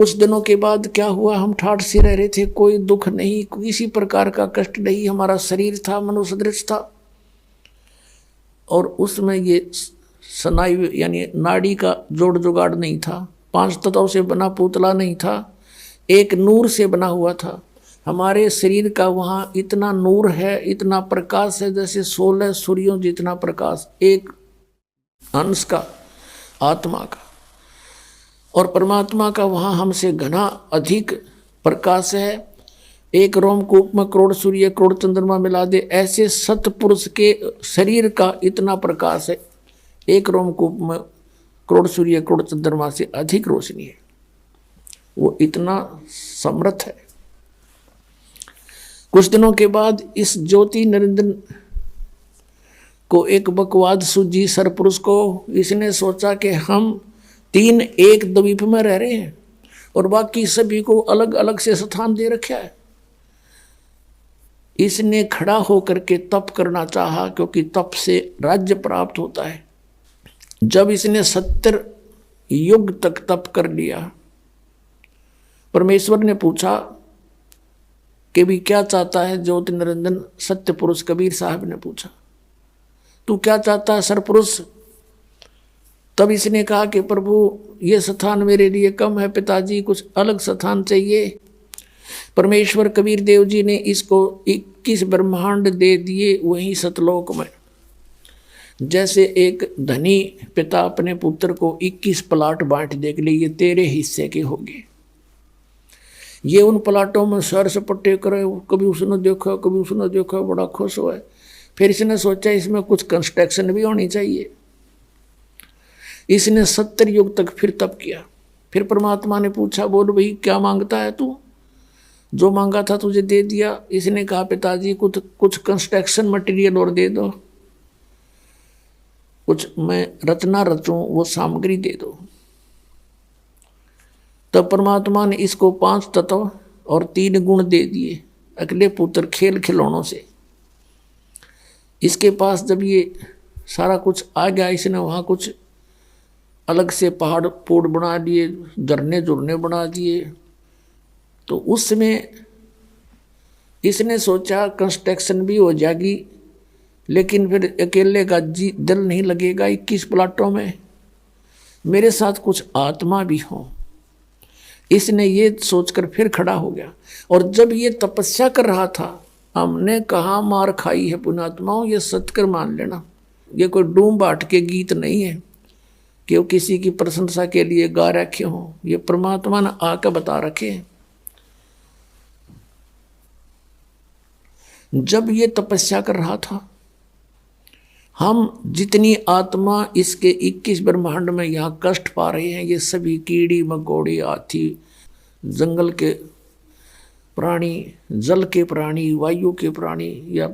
कुछ दिनों के बाद क्या हुआ, हम ठाठ से रह रहे थे, कोई दुख नहीं, किसी प्रकार का कष्ट नहीं, हमारा शरीर था मनुष्य सदृश था, और उसमें ये स्नायु यानी नाड़ी का जोड़ जुगाड़ नहीं था, 5 तत्वों से बना पुतला नहीं था, एक नूर से बना हुआ था। हमारे शरीर का वहाँ इतना नूर है, इतना प्रकाश है, जैसे 16 सूर्यों जितना प्रकाश एक अंश का आत्मा का, और परमात्मा का वहाँ हमसे घना अधिक प्रकाश है। एक रोमकूप में करोड़ सूर्य करोड़ चंद्रमा मिला दे, ऐसे सतपुरुष के शरीर का इतना प्रकाश है, एक रोमकूप में करोड़ सूर्य करोड़ चंद्रमा से अधिक रोशनी है, वो इतना समर्थ है। कुछ दिनों के बाद इस ज्योति निरंजन को एक बकवाद सूझी सरपुरुष को। इसने सोचा कि हम 3 एक द्वीप में रह रहे हैं और बाकी सभी को अलग अलग से स्थान दे रखा है। इसने खड़ा होकर के तप करना चाहा, क्योंकि तप से राज्य प्राप्त होता है। जब इसने 70 युग तक तप कर लिया, परमेश्वर ने पूछा कि भी क्या चाहता है ज्योति निरंजन सत्य पुरुष कबीर साहब ने पूछा, तू क्या चाहता है सरपुरुष? तब इसने कहा कि प्रभु ये स्थान मेरे लिए कम है पिताजी, कुछ अलग स्थान चाहिए। परमेश्वर कबीर देव जी ने इसको 21 ब्रह्मांड दे दिए वहीं सतलोक में। जैसे एक धनी पिता अपने पुत्र को 21 प्लाट बांट दे के लिए ये तेरे हिस्से के होंगे। ये उन प्लाटों में सर सपट्टे करे, कभी उसने देखा कभी उसने देखा, बड़ा खुश हुआ। फिर इसने सोचा इसमें कुछ कंस्ट्रक्शन भी होनी चाहिए। इसने 70 युग तक फिर तप किया। फिर परमात्मा ने पूछा, बोल भाई क्या मांगता है तू? जो मांगा था तुझे दे दिया। इसने कहा पिताजी कुछ कंस्ट्रक्शन मटेरियल और दे दो, कुछ मैं रचना रचूं वो सामग्री दे दो। तब परमात्मा ने इसको 5 तत्व और 3 गुण दे दिए अगले पुत्र खेल खिलौनों से। इसके पास जब ये सारा कुछ आ गया, इसने वहाँ कुछ अलग से पहाड़ पोड़ बना दिए, झरने झुरने बना दिए। तो उसमें इसने सोचा कंस्ट्रक्शन भी हो जाएगी, लेकिन फिर अकेले का दिल नहीं लगेगा 21 प्लाटों में, मेरे साथ कुछ आत्मा भी हो। इसने ये सोचकर फिर खड़ा हो गया। और जब ये तपस्या कर रहा था, हमने कहा मार खाई है पुण्यात्माओं, ये सत्कर मान लेना, ये कोई डूम बाट के गीत नहीं है कि वो किसी की प्रशंसा के लिए गा रखे हों, ये परमात्मा ने आकर बता रखे हैं। जब ये तपस्या कर रहा था, हम जितनी आत्मा इसके 21 ब्रह्मांड में यहाँ कष्ट पा रहे हैं, ये सभी कीड़ी मकोड़ी हाथी जंगल के प्राणी, जल के प्राणी, वायु के प्राणी, या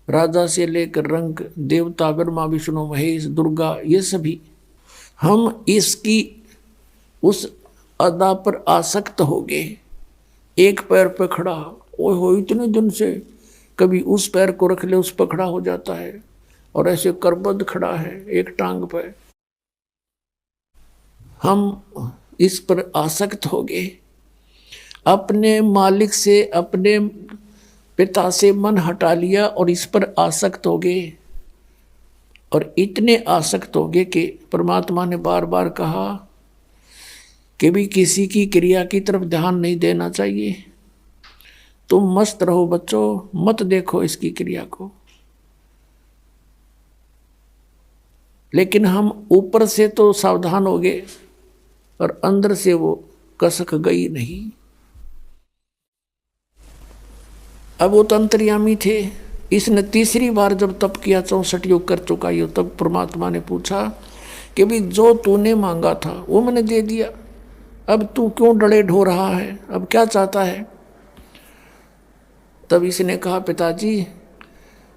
राजा से लेकर रंग देवता ब्रह्मा विष्णु महेश दुर्गा, ये सभी हम इसकी उस अदा पर आसक्त हो गए। एक पैर पर खड़ा, ओए हो इतने दिन से, कभी उस पैर को रख ले उस पर खड़ा हो जाता है, और ऐसे करबद्ध खड़ा है एक टांग पर। हम इस पर आसक्त हो गए, अपने मालिक से अपने पिता से मन हटा लिया और इस पर आसक्त हो गए। और इतने आसक्त हो गए कि परमात्मा ने बार बार कहा कि भी किसी की क्रिया की तरफ ध्यान नहीं देना चाहिए, तुम मस्त रहो बच्चों, मत देखो इसकी क्रिया को। लेकिन हम ऊपर से तो सावधान हो गए और अंदर से वो कसक गई नहीं। अब वो तो अंतर्यामी थे। इसने तीसरी बार जब तप किया, 64 युग कर चुका ये, तब परमात्मा ने पूछा कि भी जो तूने मांगा था वो मैंने दे दिया, अब तू क्यों डरे ढो रहा है, अब क्या चाहता है? तब इसने कहा पिताजी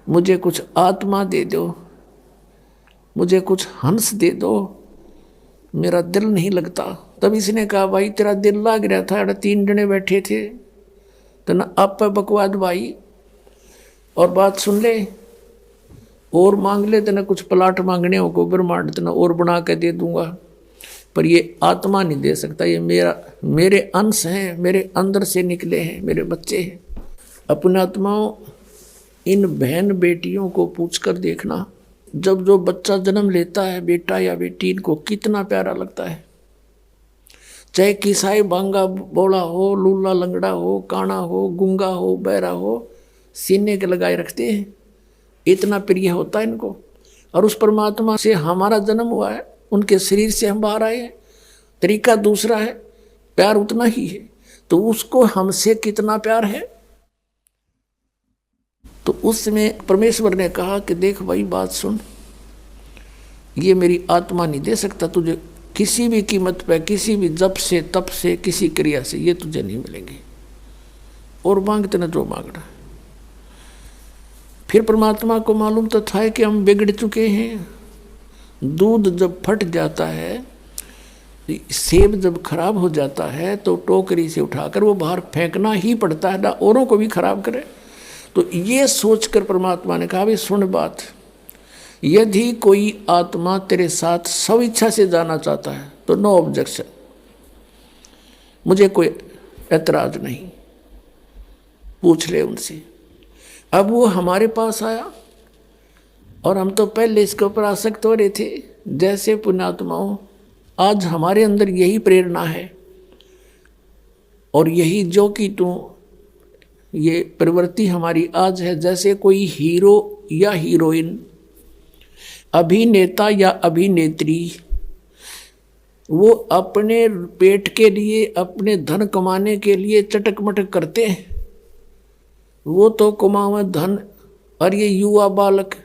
मुझे कुछ आत्मा दे दो, मुझे कुछ हंस दे दो, मेरा दिल नहीं लगता। तब इसने कहा भाई तेरा दिल लग रहा था, 3 जने बैठे थे, तो ना आप बकवाद भाई, और बात सुन ले, और मांग ले, तेना कुछ प्लाट मांगने हो को ब्रह्मांड तना और बना के दे दूंगा। पर ये आत्मा नहीं दे सकता। ये मेरे अंश हैं, मेरे अंदर से निकले हैं, मेरे बच्चे हैं। अपने आत्माओं, इन बहन बेटियों को पूछकर देखना, जब जो बच्चा जन्म लेता है, बेटा या बेटी, इनको कितना प्यारा लगता है। चाहे किसाई बांगा बोला हो, लूला लंगड़ा हो, काना हो, गूंगा हो, बहरा हो, सीने के लगाए रखते हैं, इतना प्रिय होता है इनको। और उस परमात्मा से हमारा जन्म हुआ है, उनके शरीर से हम बाहर आए हैं, तरीका दूसरा है, प्यार उतना ही है। तो उसको हमसे कितना प्यार है। तो उसमें परमेश्वर ने कहा कि देख भाई बात सुन, ये मेरी आत्मा नहीं दे सकता तुझे किसी भी कीमत पे, किसी भी जप से, तप से, किसी क्रिया से, ये तुझे नहीं मिलेंगे। और मांगते न जो मांगना। फिर परमात्मा को मालूम तो था कि हम बिगड़ चुके हैं। दूध जब फट जाता है, सेब जब खराब हो जाता है, तो टोकरी से उठाकर वो बाहर फेंकना ही पड़ता है, ना औरों को भी खराब करे। तो ये सोचकर परमात्मा ने कहा, भाई सुन बात, यदि कोई आत्मा तेरे साथ स्व इच्छा से जाना चाहता है तो नो ऑब्जेक्शन, मुझे कोई ऐतराज नहीं, पूछ ले उनसे। अब वो हमारे पास आया और हम तो पहले इसके ऊपर आसक्त हो रहे थे। जैसे पुण्यात्माओं, आज हमारे अंदर यही प्रेरणा है और यही जो कि तू ये प्रवृत्ति हमारी आज है। जैसे कोई हीरो या हीरोइन, अभिनेता या अभिनेत्री, वो अपने पेट के लिए, अपने धन कमाने के लिए चटक मटक करते हैं। वो तो कमावा धन, और ये युवा बालक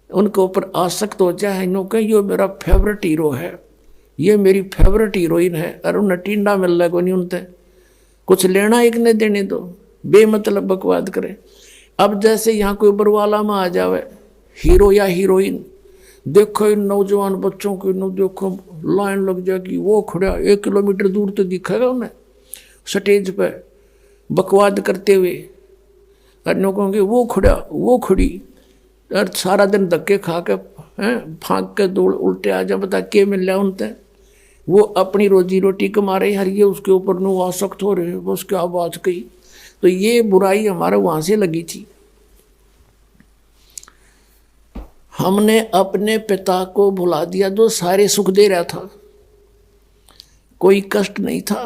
उनके ऊपर आसक्त हो जाए, इन्होंने ये मेरा फेवरेट हीरो है, ये मेरी फेवरेट हीरोइन है, और उन्हें टींडा मिल रहा को नहीं, उनसे कुछ लेना एक ने देने दो, बेमतलब बकवाद करे। अब जैसे यहाँ कोई बरवाला में आ जावे हीरो या हीरोइन, देखो इन नौजवान बच्चों की, देखो लाइन लग जाएगी, वो खड़ा 1 किलोमीटर दूर तो दिखेगा उन्हें स्टेज पे बकवाद करते हुए, और कहोगे वो खड़ा, वो खड़ी, और सारा दिन धक्के खा के फाँक के दौड़ उल्टे आ जा, बता के मिल रहा उनसे। वो अपनी रोजी रोटी कमा रहे, हर ये उसके ऊपर नो आसक्त हो रहे, बस क्या बात कही। तो ये बुराई हमारे वहाँ से लगी थी। हमने अपने पिता को भुला दिया जो सारे सुख दे रहा था, कोई कष्ट नहीं था,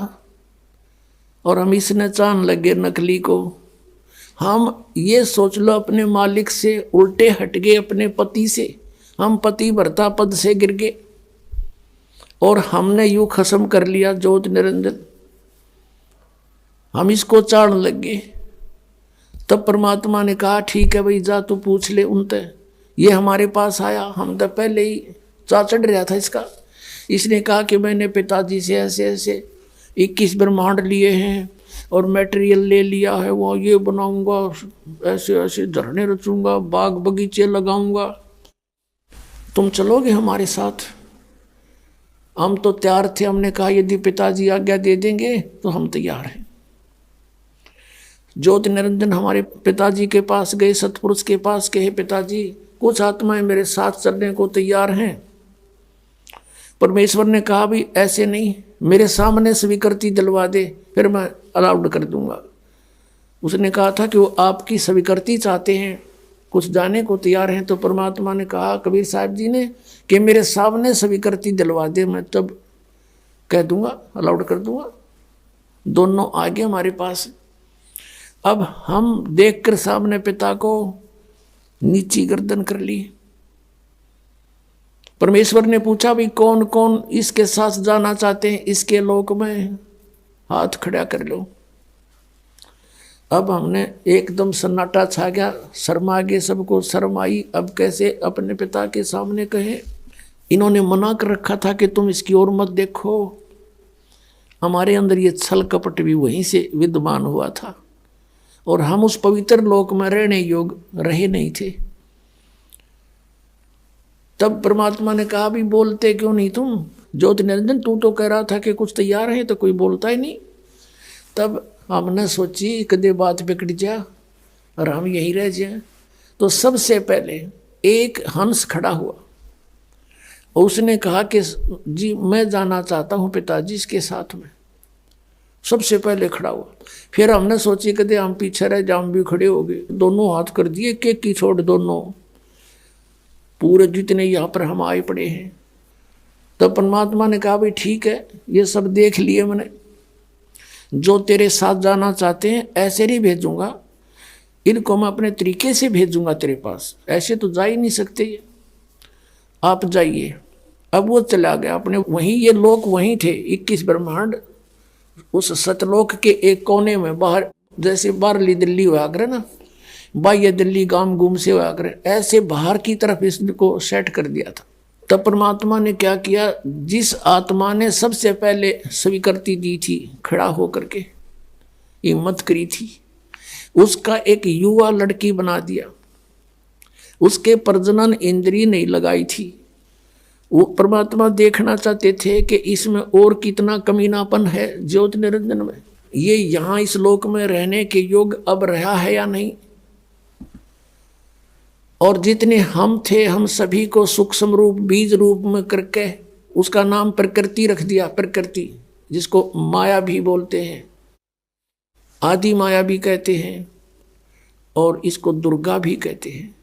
और हम इसने चाहने लगे नकली को। हम ये सोच लो अपने मालिक से उल्टे हट गए, अपने पति से। हम पति भर्ता पद से गिर गए और हमने यूं खत्म कर लिया ज्योत निरंजन, हम इसको चाहने लगे। तब परमात्मा ने कहा ठीक है भाई, जा तू पूछ ले उनसे। ये हमारे पास आया, हम तो पहले ही चढ़ रहा था इसका। इसने कहा कि मैंने पिताजी से ऐसे ऐसे 21 ब्रह्मांड लिए हैं और मटेरियल ले लिया है, वो ये बनाऊंगा, ऐसे ऐसे झरने रचूंगा, बाग बगीचे लगाऊंगा, तुम चलोगे हमारे साथ? हम तो तैयार थे, हमने कहा यदि पिताजी आज्ञा दे देंगे तो हम तैयार हैं। ज्योति निरंजन हमारे पिताजी के पास गए, सतपुरुष के पास कहे पिताजी कुछ आत्माएं मेरे साथ चलने को तैयार हैं। परमेश्वर ने कहा भी ऐसे नहीं, मेरे सामने स्वीकृति दिलवा दे, फिर मैं अलाउड कर दूंगा। उसने कहा था कि वो आपकी स्वीकृति चाहते हैं, कुछ जाने को तैयार हैं। तो परमात्मा ने कहा कबीर साहब जी ने कि मेरे सामने स्वीकृति दिलवा दे, मैं तब कह दूंगा, अलाउड कर दूंगा। दोनों आगे हमारे पास। अब हम देखकर सामने पिता को नीची गर्दन कर ली। परमेश्वर ने पूछा भी कौन कौन इसके साथ जाना चाहते हैं इसके लोक में, हाथ खड़ा कर लो। अब हमने एकदम सन्नाटा छा गया, शर्मा गए, सबको शर्म आई। अब कैसे अपने पिता के सामने कहे? इन्होंने मना कर रखा था कि तुम इसकी ओर मत देखो। हमारे अंदर ये छल कपट भी वहीं से विद्यमान हुआ था और हम उस पवित्र लोक में रहने योग्य रहे नहीं थे। तब परमात्मा ने कहा भी बोलते क्यों नहीं तुम? ज्योति निरंजन तू तो कह रहा था कि कुछ तैयार है, तो कोई बोलता ही नहीं। तब हमने सोची कदे बात बिगड़ जा और हम यहीं रह जाए। तो सबसे पहले एक हंस खड़ा हुआ और उसने कहा कि जी मैं जाना चाहता हूँ पिताजी इसके साथ में। सबसे पहले खड़ा हुआ। फिर हमने सोची कि हम पीछे रह जाओ, हम भी खड़े हो गए, दोनों हाथ कर दिए, केक की छोड़ दोनों, पूरे जितने यहाँ पर हम आए पड़े हैं। तो परमात्मा ने कहा भाई ठीक है, ये सब देख लिए मैंने, जो तेरे साथ जाना चाहते हैं ऐसे नहीं भेजूंगा, इनको मैं अपने तरीके से भेजूंगा तेरे पास, ऐसे तो जा ही नहीं सकते ये, आप जाइए। अब वो चला गया अपने, वहीं ये लोग वहीं थे 21 ब्रह्मांड, उस सतलोक के एक कोने में बाहर, जैसे बाहरली दिल्ली हुआ करे ना, बाह्य दिल्ली गांव गुम से हुआ करे, ऐसे बाहर की तरफ इसको सेट कर दिया था। तब परमात्मा ने क्या किया, जिस आत्मा ने सबसे पहले स्वीकृति दी थी, खड़ा होकर के हिम्मत करी थी, उसका एक युवा लड़की बना दिया। उसके प्रजनन इंद्रिय नहीं लगाई थी। वो परमात्मा देखना चाहते थे कि इसमें और कितना कमीनापन है ज्योति निरंजन में, ये यहाँ इस लोक में रहने के योग अब रहा है या नहीं। और जितने हम थे, हम सभी को सूक्ष्म रूप बीज रूप में करके उसका नाम प्रकृति रख दिया। प्रकृति जिसको माया भी बोलते हैं, आदि माया भी कहते हैं, और इसको दुर्गा भी कहते हैं।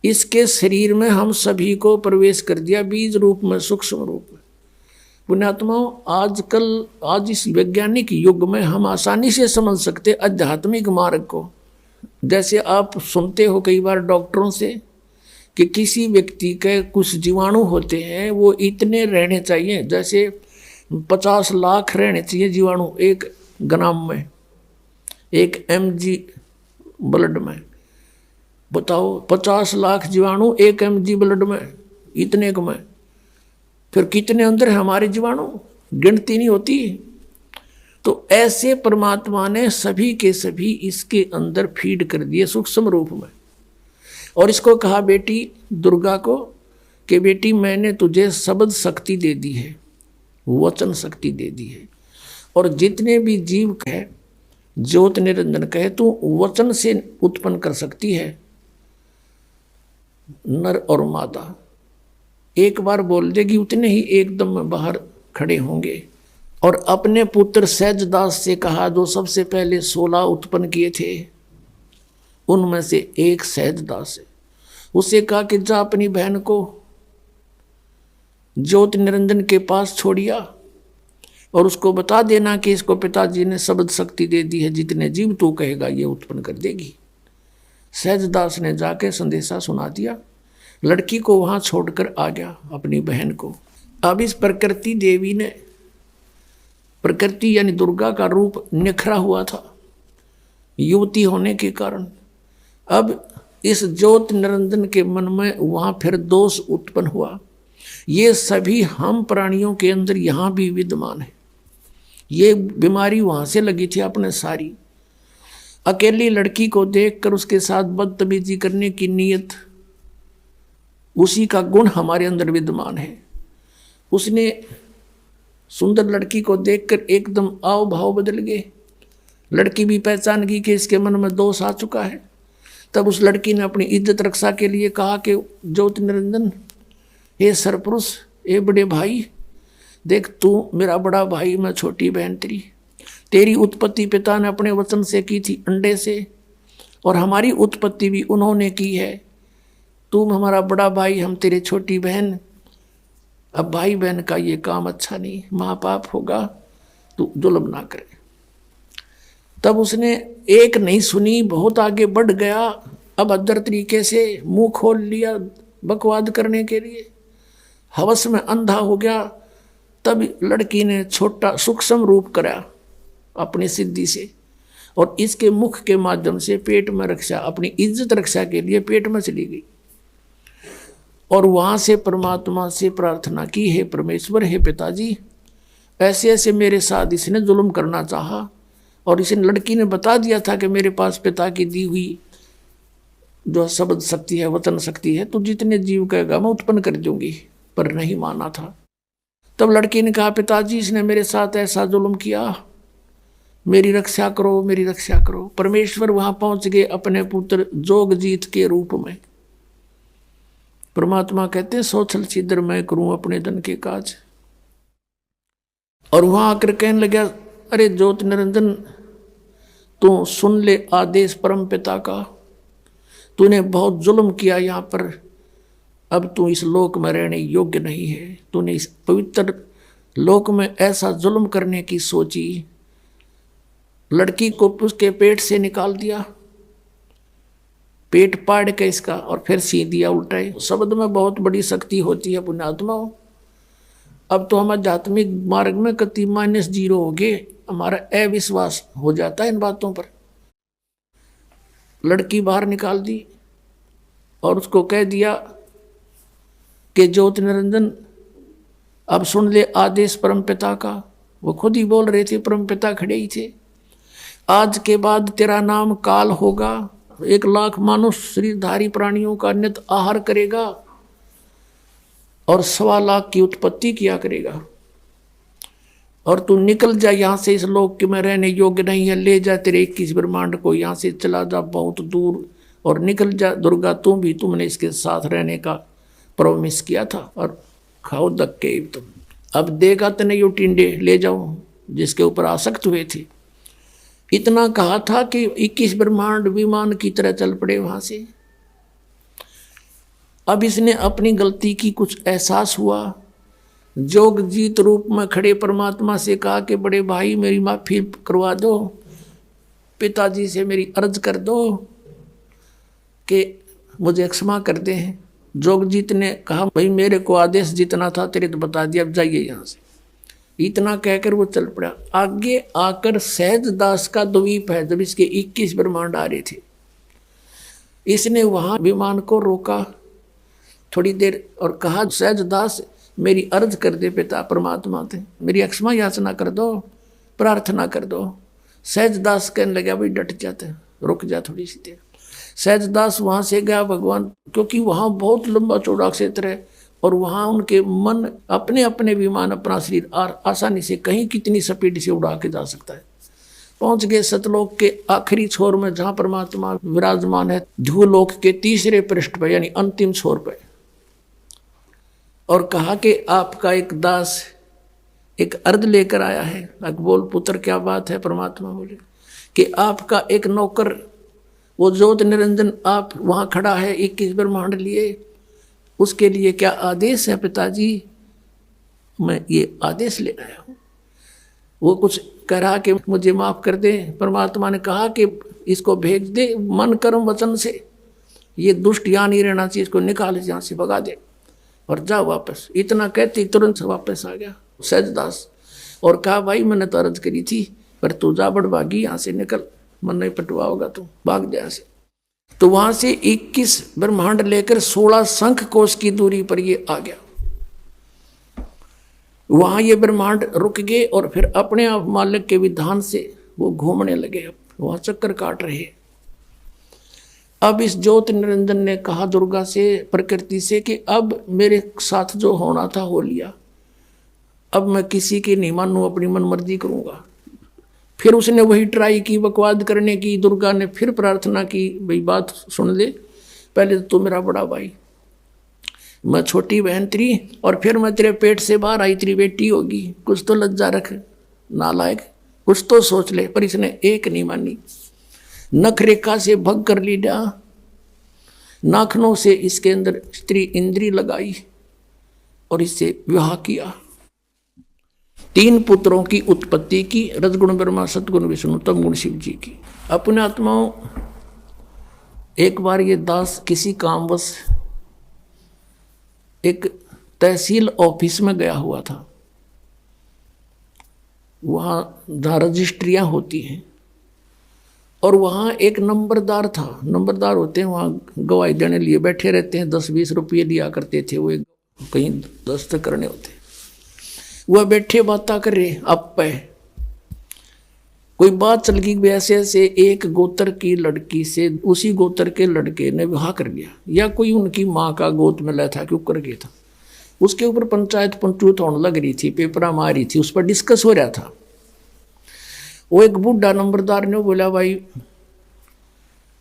इसके शरीर में हम सभी को प्रवेश कर दिया बीज रूप में, सूक्ष्म रूप में। पुण्यात्माओं, आजकल आज इस वैज्ञानिक युग में हम आसानी से समझ सकते आध्यात्मिक मार्ग को। जैसे आप सुनते हो कई बार डॉक्टरों से कि किसी व्यक्ति के कुछ जीवाणु होते हैं, वो इतने रहने चाहिए, जैसे 50 लाख रहने चाहिए जीवाणु एक ग्राम में, 1 mg ब्लड में। बताओ 50 लाख जीवाणु 1 mg ब्लड में, इतने को में फिर कितने अंदर हमारे जीवाणु, गिनती नहीं होती। तो ऐसे परमात्मा ने सभी के सभी इसके अंदर फीड कर दिए सूक्ष्म रूप में। और इसको कहा बेटी दुर्गा को कि बेटी मैंने तुझे शब्द शक्ति दे दी है, वचन शक्ति दे दी है, और जितने भी जीव कहे, ज्योत निरंजन कहे, तू वचन से उत्पन्न कर सकती है नर और मादा। एक बार बोल देगी, उतने ही एकदम बाहर खड़े होंगे। और अपने पुत्र सहजदास से कहा, जो सबसे पहले 16 उत्पन्न किए थे, उनमें से एक सहजदास है। उसे कहा कि जा अपनी बहन को ज्योति निरंजन के पास छोड़िया और उसको बता देना कि इसको पिताजी ने शब्द शक्ति दे दी है, जितने जीव तू कहेगा ये उत्पन्न कर देगी। सहजदास ने जाके संदेशा सुना दिया, लड़की को वहां छोड़कर आ गया अपनी बहन को। अब इस प्रकृति देवी ने, प्रकृति यानी दुर्गा का रूप निखरा हुआ था युवती होने के कारण। अब इस ज्योति निरंजन के मन में वहां फिर दोष उत्पन्न हुआ। ये सभी हम प्राणियों के अंदर यहाँ भी विद्यमान है। ये बीमारी वहां से लगी थी अपने सारी। अकेली लड़की को देखकर उसके साथ बदतमीजी करने की नीयत, उसी का गुण हमारे अंदर विद्यमान है। उसने सुंदर लड़की को देखकर एकदम आव भाव बदल गए। लड़की भी पहचान गई कि इसके मन में दोष आ चुका है। तब उस लड़की ने अपनी इज्जत रक्षा के लिए कहा कि ज्योति निरंजन, हे सरपुरुष, हे बड़े भाई, देख तू मेरा बड़ा भाई, मैं छोटी बहन तेरी। तेरी उत्पत्ति पिता ने अपने वचन से की थी, अंडे से, और हमारी उत्पत्ति भी उन्होंने की है। तू हमारा बड़ा भाई, हम तेरे छोटी बहन। अब भाई बहन का ये काम अच्छा नहीं, महापाप होगा, तू जुल्म ना करे। तब उसने एक नहीं सुनी, बहुत आगे बढ़ गया। अब अदर तरीके से मुंह खोल लिया बकवाद करने के लिए, हवस में अंधा हो गया। तब लड़की ने छोटा सूक्ष्म रूप करा अपनी सिद्धि से, और इसके मुख के माध्यम से पेट में रक्षा, अपनी इज्जत रक्षा के लिए पेट में चली गई। और वहां से परमात्मा से प्रार्थना की, हे परमेश्वर, हे पिताजी, ऐसे ऐसे मेरे साथ इसने जुल्म करना चाहा, और इसे लड़की ने बता दिया था कि मेरे पास पिता की दी हुई जो शब्द शक्ति है, वचन शक्ति है, तो जितने जीव कहेगा मैं उत्पन्न कर दूंगी, पर नहीं माना था। तब लड़की ने कहा, पिताजी इसने मेरे साथ ऐसा जुल्म किया, मेरी रक्षा करो, मेरी रक्षा करो। परमेश्वर वहां पहुंच गए अपने पुत्र जोगजीत के रूप में। परमात्मा कहते हैं सोचल छिद्र मैं करूं अपने धन के काज। और वहां आकर कहने लगा, अरे ज्योत निरंजन तू सुन ले आदेश परम पिता का, तूने बहुत जुल्म किया यहाँ पर, अब तू इस लोक में रहने योग्य नहीं है। तूने इस पवित्र लोक में ऐसा जुल्म करने की सोची, लड़की को उसके पेट से निकाल दिया, पेट पाड़ के इसका, और फिर सी दिया उल्टाए। शब्द में बहुत बड़ी शक्ति होती है पुण्यात्माओं। अब तो हम आध्यात्मिक मार्ग में कति -0 हो गए, हमारा अविश्वास हो जाता है इन बातों पर। लड़की बाहर निकाल दी और उसको कह दिया कि ज्योत निरंजन अब सुन ले आदेश परम पिता का। वो खुद ही बोल रहे थे, परम पिता खड़े ही थे। आज के बाद तेरा नाम काल होगा, 1 लाख मानुष शरीरधारी प्राणियों का नित आहार करेगा और 1.25 लाख की उत्पत्ति किया करेगा। और तू निकल जा यहाँ से, इस लोक के में रहने योग्य नहीं है। ले जा तेरे 21 ब्रह्मांड को, यहाँ से चला जा बहुत दूर और निकल जा। दुर्गा तू भी, तुमने इसके साथ रहने का प्रॉमिस किया था और खाओ धक्के तुम। अब देगा तो नहीं, टिंडे ले जाओ जिसके ऊपर आसक्त हुए थे। इतना कहा था कि 21 ब्रह्मांड विमान की तरह चल पड़े वहां से। अब इसने अपनी गलती की कुछ एहसास हुआ, जोग जीत रूप में खड़े परमात्मा से कहा कि बड़े भाई मेरी माफी करवा दो, पिताजी से मेरी अर्ज कर दो कि मुझे क्षमा कर दे। जोगजीत ने कहा, भाई मेरे को आदेश जितना था तेरे तो बता दिया, अब जाइए यहाँ से। इतना कहकर वो चल पड़ा। आगे आकर सहज दास का द्वीप है, जब इसके 21 ब्रह्मांड आ रहे थे, इसने वहां विमान को रोका थोड़ी देर और कहा, सहज दास मेरी अर्ज कर दे पिता परमात्मा थे, मेरी क्षमा याचना कर दो, प्रार्थना कर दो। सहज दास कहने लगा, भाई डट जाते, रुक जा थोड़ी सी देर। सहज दास वहां से गया भगवान, क्योंकि वहां बहुत लंबा चौड़ा क्षेत्र है और वहां उनके मन अपने अपने विमान अपना शरीर आसानी से कहीं कितनी स्पीड से उड़ा के जा सकता है। पहुंच गए सतलोक के आखिरी छोर में, जहां परमात्मा विराजमान है, ध्रुवलोक के 3रे पृष्ठ पर, यानी अंतिम छोर पर। और कहा कि आपका एक दास एक अर्ध लेकर आया है। बोल पुत्र क्या बात है? परमात्मा बोले कि आपका एक नौकर वो ज्योत निरंजन आप वहां खड़ा है 21 ब्रह्मांड लिए, उसके लिए क्या आदेश है पिताजी? मैं ये आदेश ले आया हूं। वो कुछ कह रहा कि मुझे माफ कर दे। परमात्मा ने कहा कि इसको भेज दे मन कर्म वचन से, ये दुष्ट यहाँ नहीं रहना चाहिए, इसको निकाल यहाँ से, भगा दे और जा वापस। इतना कहती तुरंत वापस आ गया सहजदास और कहा, भाई मैंने तो अर्ज करी थी पर तू जा बड़भागी, यहाँ से निकल, मन नहीं पटवा होगा तू, भाग जा से। तो वहां से 21 ब्रह्मांड लेकर 16 शंख कोश की दूरी पर ये आ गया। वहां ये ब्रह्मांड रुक गए और फिर अपने आप मालिक के विधान से वो घूमने लगे, वहां चक्कर काट रहे। अब इस ज्योत निरंजन ने कहा दुर्गा से, प्रकृति से, कि अब मेरे साथ जो होना था हो लिया, अब मैं किसी की नहीं मानूं, अपनी मन मर्जी करूंगा। फिर उसने वही ट्राई की बकवाद करने की। दुर्गा ने फिर प्रार्थना की, भाई बात सुन ले, पहले तो तू मेरा बड़ा भाई, मैं छोटी बहन तेरी, और फिर मैं तेरे पेट से बाहर आई, तेरी बेटी होगी, कुछ तो लज्जा रख नालायक, कुछ तो सोच ले। पर इसने एक नहीं मानी, नख रेखा से भग कर लिया, नाखनों से इसके अंदर स्त्री इंद्री लगाई और इससे विवाह किया। 3 पुत्रों की उत्पत्ति की, रजगुण ब्रह्मा, सतगुण विष्णु, तमगुण शिव जी की। अपने आत्माओं, एक बार ये दास किसी कामवश एक तहसील ऑफिस में गया हुआ था, वहाँ जहाँ रजिस्ट्रियाँ होती हैं, और वहाँ एक नंबरदार था। नंबरदार होते हैं वहाँ गवाही देने लिए बैठे रहते हैं, 10-20 रुपये लिया करते थे, वो कहीं दस्तखत करने होते। वह बैठे बातें कर रहे, अब पे कोई बात चल गई, वैसे ऐसे एक गोत्र की लड़की से उसी गोत्र के लड़के ने विवाह कर लिया, या कोई उनकी माँ का गोद में था क्यों कर गया था। उसके ऊपर पंचायत पंचूत होने लग रही थी, पेपरा मार रही थी, उस पर डिस्कस हो रहा था। वो एक बूढ़ा नंबरदार ने बोला, भाई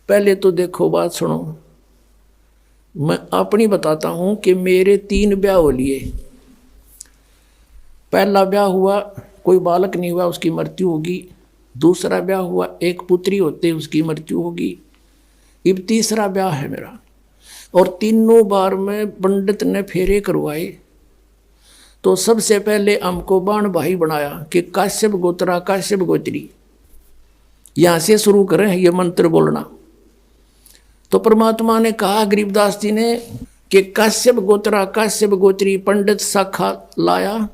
पहले तो देखो बात सुनो, मैं अपनी बताता हूं कि मेरे 3 ब्याह हो लिए। पहला ब्याह हुआ, कोई बालक नहीं हुआ, उसकी मृत्यु होगी। दूसरा ब्याह हुआ, एक पुत्री होते उसकी मृत्यु होगी। अब तीसरा ब्याह है मेरा, और तीनों बार में पंडित ने फेरे करवाए। तो सबसे पहले हमको बाण भाई बनाया कि काश्यप गोत्रा काश्यप गोत्री, यहां से शुरू करें ये मंत्र बोलना। तो परमात्मा ने कहा गरीबदास जी ने कि काश्यप गोत्रा काश्यप गोत्री पंडित शाखा लाया,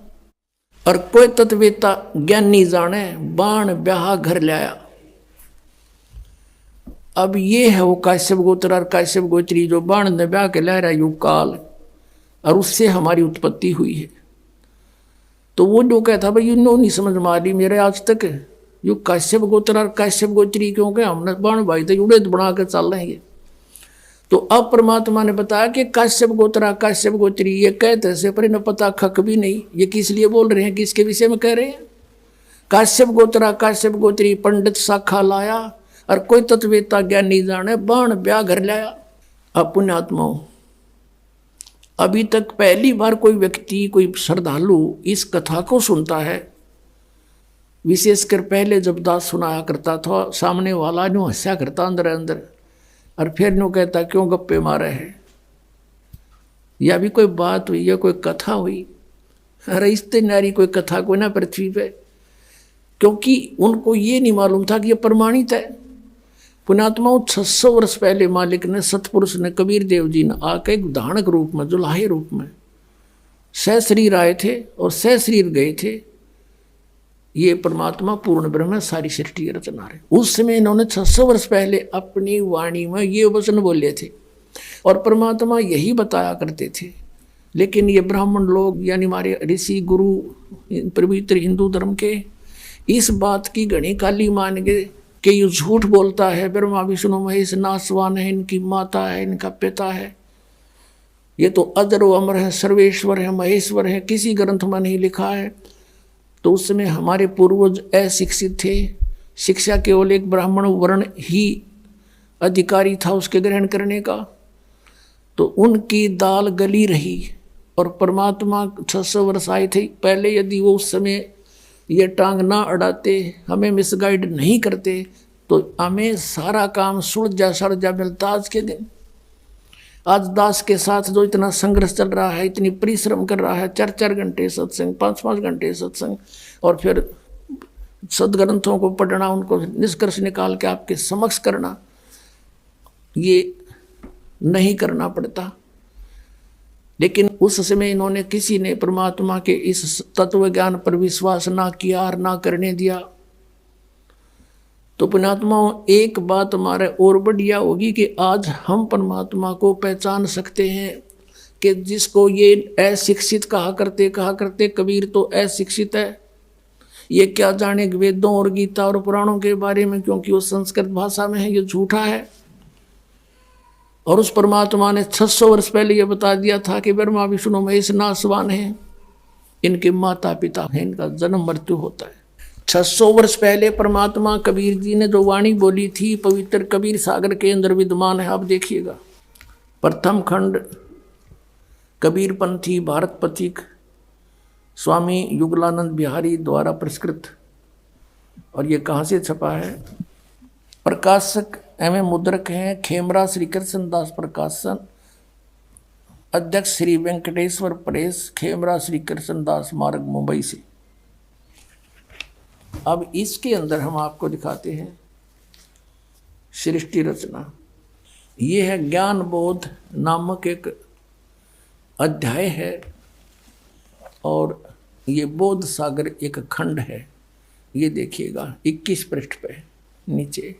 और कोई तत्वेता ज्ञानी जाने बाण ब्याह घर लाया। अब ये है वो काश्यप गोत्र और काश्यप गोत्री जो बाण ने ब्याह के ला रहा युग काल, और उससे हमारी उत्पत्ति हुई है। तो वो जो कहता भाई यूं नहीं समझ में आ रही मेरे आज तक, यू काश्यप गोत्र और काश्यप गोत्री क्योंकि हमने बाण भाई तो जुड़े बना के चल रहे हैं। तो अब परमात्मा ने बताया कि काश्यप गोत्रा काश्यप गोत्री ये कहते से पर इन्हें पता खक भी नहीं ये किस लिए बोल रहे हैं, किसके विषय में कह रहे हैं। काश्यप गोत्रा काश्यप गोत्री पंडित शाखा लाया, और कोई तत्वेता ज्ञानी जाने बाण ब्याह घर लाया। अब पुण्यात्माओं, अभी तक पहली बार कोई व्यक्ति कोई श्रद्धालु इस कथा को सुनता है। विशेषकर पहले जब दास सुनाया करता था, सामने वाला न्यू हंसा करता अंदर अंदर, और फिर न्यू कहता क्यों गप्पे मारे हैं, या भी कोई बात हुई या कोई कथा हुई। अरे इतने नारी कोई कथा कोई ना पृथ्वी पे, क्योंकि उनको ये नहीं मालूम था कि ये प्रमाणित है। पुण्यात्माओं 600 वर्ष पहले मालिक ने सतपुरुष ने कबीर देव जी ने आके एक धानक रूप में जुलाहे रूप में सहशरीर आए थे और सहशरीर गए थे। ये परमात्मा पूर्ण ब्रह्म है, सारी सृष्टि की रचना है। उस समय इन्होंने 600 वर्ष पहले अपनी वाणी में ये वचन बोले थे, और परमात्मा यही बताया करते थे। लेकिन ये ब्राह्मण लोग यानी हमारे ऋषि गुरु पवित्र हिंदू धर्म के इस बात की घनी काली मान गए कि ये झूठ बोलता है, ब्रह्मा विष्णु महेश नासवान है, इनकी माता है, इनका पिता है, ये तो अजर व अमर है, सर्वेश्वर है, महेश्वर है, किसी ग्रंथ में नहीं लिखा है। तो उस समय हमारे पूर्वज अशिक्षित थे, शिक्षा केवल एक ब्राह्मण वर्ण ही अधिकारी था उसके ग्रहण करने का। तो उनकी दाल गली रही, और परमात्मा 600 वर्ष आए थे पहले। यदि वो उस समय ये टांग ना अड़ाते, हमें मिसगाइड नहीं करते, तो हमें सारा काम सुलझा सड़जा मिलता आज के दिन। आज दास के साथ जो इतना संघर्ष चल रहा है, इतनी परिश्रम कर रहा है, 4-4 घंटे सत्संग, 5-5 घंटे सत्संग, और फिर सदग्रंथों को पढ़ना, उनको निष्कर्ष निकाल के आपके समक्ष करना, ये नहीं करना पड़ता। लेकिन उस समय इन्होंने किसी ने परमात्मा के इस तत्व ज्ञान पर विश्वास ना किया और ना करने दिया। तो पुण्यात्माओं, एक बात हमारे और बढ़िया होगी कि आज हम परमात्मा को पहचान सकते हैं कि जिसको ये अशिक्षित कहा करते कबीर तो अशिक्षित है, ये क्या जाने वेदों और गीता और पुराणों के बारे में, क्योंकि वो संस्कृत भाषा में है, ये झूठा है। और उस परमात्मा ने 600 वर्ष पहले ये बता दिया था कि ब्रह्मा विष्णु महेश नासवान हैं, इनके माता पिता हैं, इनका जन्म मृत्यु होता है। 600 वर्ष पहले परमात्मा कबीर जी ने जो वाणी बोली थी पवित्र कबीर सागर के अंदर विद्यमान है। आप देखिएगा, प्रथम खंड कबीर पंथी भारत पथिक स्वामी युगलानंद बिहारी द्वारा पुरस्कृत। और ये कहाँ से छपा है? प्रकाशक एवं मुद्रक हैं खेमरा श्री कृष्ण दास प्रकाशन, अध्यक्ष श्री वेंकटेश्वर प्रेस, खेमरा श्री कृष्ण दास मार्ग, मुंबई से। अब इसके अंदर हम आपको दिखाते हैं सृष्टि रचना। ये है ज्ञान बोध नामक एक अध्याय है, और ये बोध सागर एक खंड है। ये देखिएगा 21 पृष्ठ पे नीचे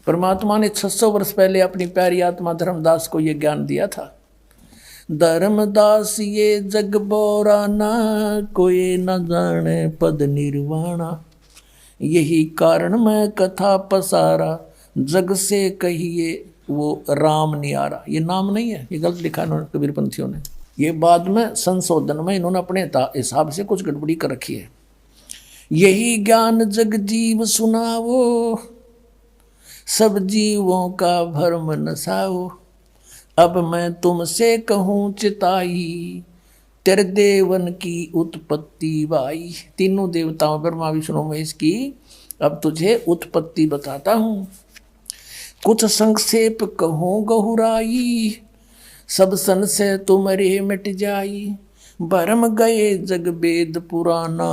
परमात्मा ने 600 वर्ष पहले अपनी प्यारी आत्मा धर्मदास को ये ज्ञान दिया था। धर्मदास ये जग बोराना, कोई न जाने पद निर्वाणा, यही कारण मैं कथा पसारा, जग से कहिए वो राम नियारा। ये नाम नहीं है, ये गलत लिखा इन्होंने कबीर पंथियों ने। ये बाद में संशोधन में इन्होंने अपने हिसाब से कुछ गड़बड़ी कर रखी है। यही ज्ञान जग जीव सुनावो, सब जीवों का भरम नसाओ। अब मैं तुमसे कहूँ चिताई, तेरे देवन की उत्पत्ति बाई। तीनों देवताओं ब्रह्मा विष्णु महेश की अब तुझे उत्पत्ति बताता हूँ। कुछ संक्षेप कहूँ गहुराई, सब संशय तुम्हारे मिट जाई। भरम गए जग वेद पुराना,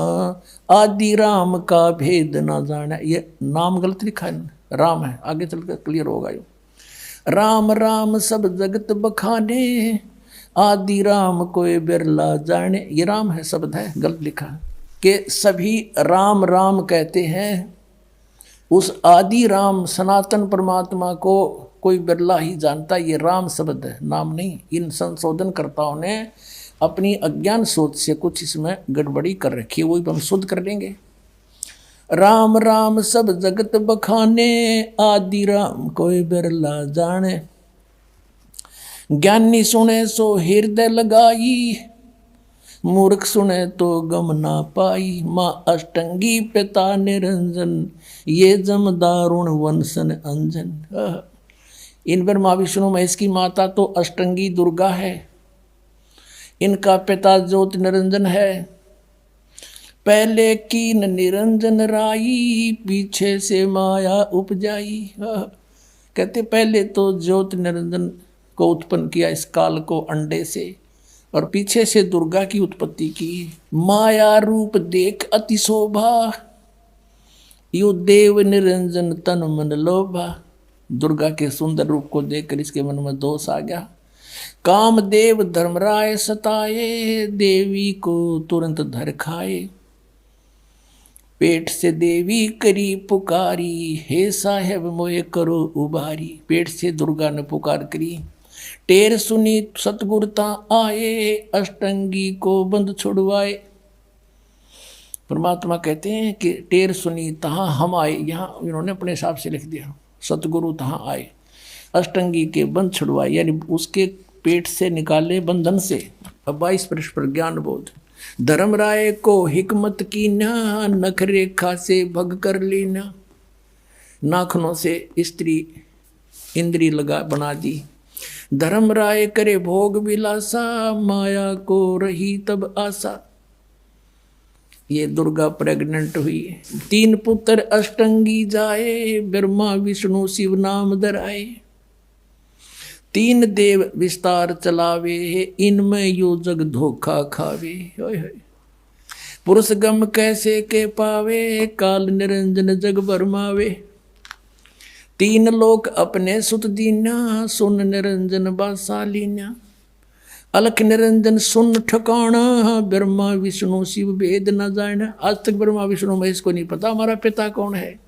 आदि राम का भेद न जाना। ये नाम गलत लिखा है, राम है, आगे चलकर क्लियर होगा। ये राम राम सब जगत बखाने, आदि राम कोई बिरला जाने। ये राम है शब्द है, गलत लिखा कि सभी राम राम कहते हैं। उस आदि राम सनातन परमात्मा को कोई बिरला ही जानता। ये राम शब्द है, नाम नहीं। इन संशोधनकर्ताओं ने अपनी अज्ञान सोच से कुछ इसमें गड़बड़ी कर रखी है, वो हम शुद्ध कर लेंगे। राम राम सब जगत बखाने, आदि राम कोई बिरला जाने। ज्ञानी सुने सो हृदय लगाई, मूर्ख सुने तो गम ना पाई। माँ अष्टंगी पिता निरंजन, ये जमदारुण वंशन अंजन। इन ब्रह्मा विष्णु महेश की माता तो अष्टंगी दुर्गा है, इनका पिता ज्योति निरंजन है। पहले कीन निरंजन राई, पीछे से माया उपजाई। कहते पहले तो ज्योति निरंजन को उत्पन्न किया इस काल को अंडे से, और पीछे से दुर्गा की उत्पत्ति की। माया रूप देख अति शोभा, यु देव निरंजन तन मन लोभा। दुर्गा के सुंदर रूप को देखकर इसके मन में दोष आ गया। कामदेव धर्मराय सताए, देवी को तुरंत धर खाए। पेट से देवी करी पुकारी, हे साहेब मोए करो उबारी। पेट से दुर्गा ने पुकार करी। टेर सुनी सतगुरता आए, अष्टंगी को बंद छुड़वाए। परमात्मा कहते हैं कि टेर सुनी तहाँ हम आए, यहाँ इन्होंने अपने हिसाब से लिख दिया। सतगुरु तहाँ आए, अष्टंगी के बंध छुड़वाए, यानी उसके पेट से निकाले बंधन से। अब 22 पृष्ठ पर ज्ञान बोध। धर्मराय को हिकमत की ना, नख रेखा से भग कर लेना। नाखनों से स्त्री इंद्री लगा बना दी। धर्मराय करे भोग विलासा, माया को रही तब आशा। ये दुर्गा प्रेग्नेंट हुई। 3 पुत्र अष्टंगी जाए, ब्रह्मा विष्णु शिव नाम धराए। 3 देव विस्तार चलावे, इनमें यो जग धोखा खावे। पुरुष गम कैसे के पावे, काल निरंजन जग बरमावे। 3 लोक अपने सुत दीना, सुन निरंजन बासालीना। अलख निरंजन सुन ठिकाना, ब्रह्मा विष्णु शिव भेद न जाना। आज तक ब्रह्मा विष्णु महेश को नहीं पता हमारा पिता कौन है।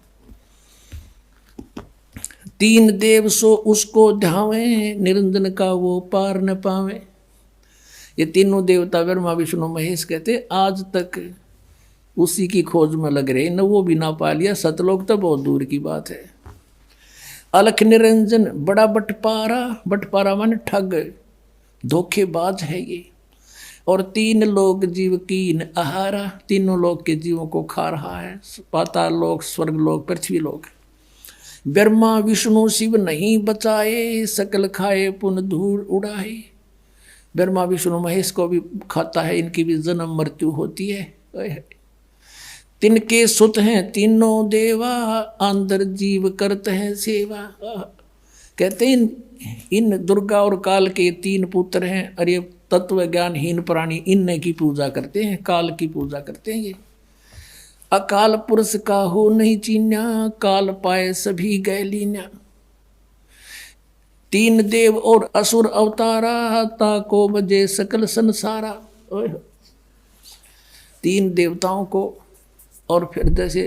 3 देव सो उसको ध्यावे, निरंजन का वो पार न पावे। ये तीनों देवता ब्रह्मा विष्णु महेश कहते आज तक उसी की खोज में लग रहे, न वो भी ना पा लिया। सतलोक तो बहुत दूर की बात है। अलख निरंजन बड़ा बटपारा, बटपारा माने ठग, धोखेबाज है ये। और 3 लोग जीव कीन आहारा, तीनों लोग के जीवों को खा रहा है। पाताल लोक, स्वर्ग लोक, पृथ्वी लोक। ब्रह्मा विष्णु शिव नहीं बचाए, सकल खाए पुन धूल उड़ाए। ब्रह्मा विष्णु महेश को भी खाता है, इनकी भी जन्म मृत्यु होती है। तिनके सुत हैं तीनों देवा, अंदर जीव करते हैं सेवा। कहते हैं इन दुर्गा और काल के 3 पुत्र हैं, और ये तत्व ज्ञानहीन प्राणी इनने की पूजा करते हैं, काल की पूजा करते हैं। ये अकाल पुरुष का हो नहीं चीन्या, काल पाए सभी गए लीन्या। 3 देव और असुर अवतारा, ताको बजे सकल संसारा। 3 देवताओं को, और फिर जैसे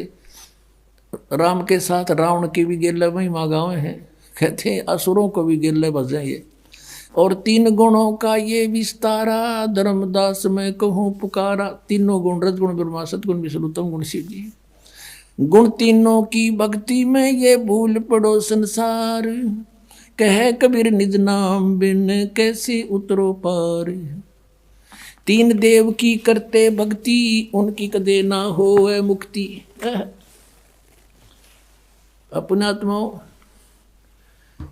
राम के साथ रावण की भी गिरले महिमा गाँव है, कहते हैं असुरों को भी गिरले बजे ये। और 3 गुणों का ये विस्तारा, धर्मदास मैं कहूँ पुकारा। तीनों गुण, रजगुण ब्रह्मा, सतगुण विष्णु, तम गुण शिव जी। गुण तीनों की भक्ति में ये भूल पड़ो संसार, कहे कबीर निज नाम बिन कैसे उतरो पार। 3 देव की करते भक्ति, उनकी कदे ना हो मुक्ति। अपनात्माओं,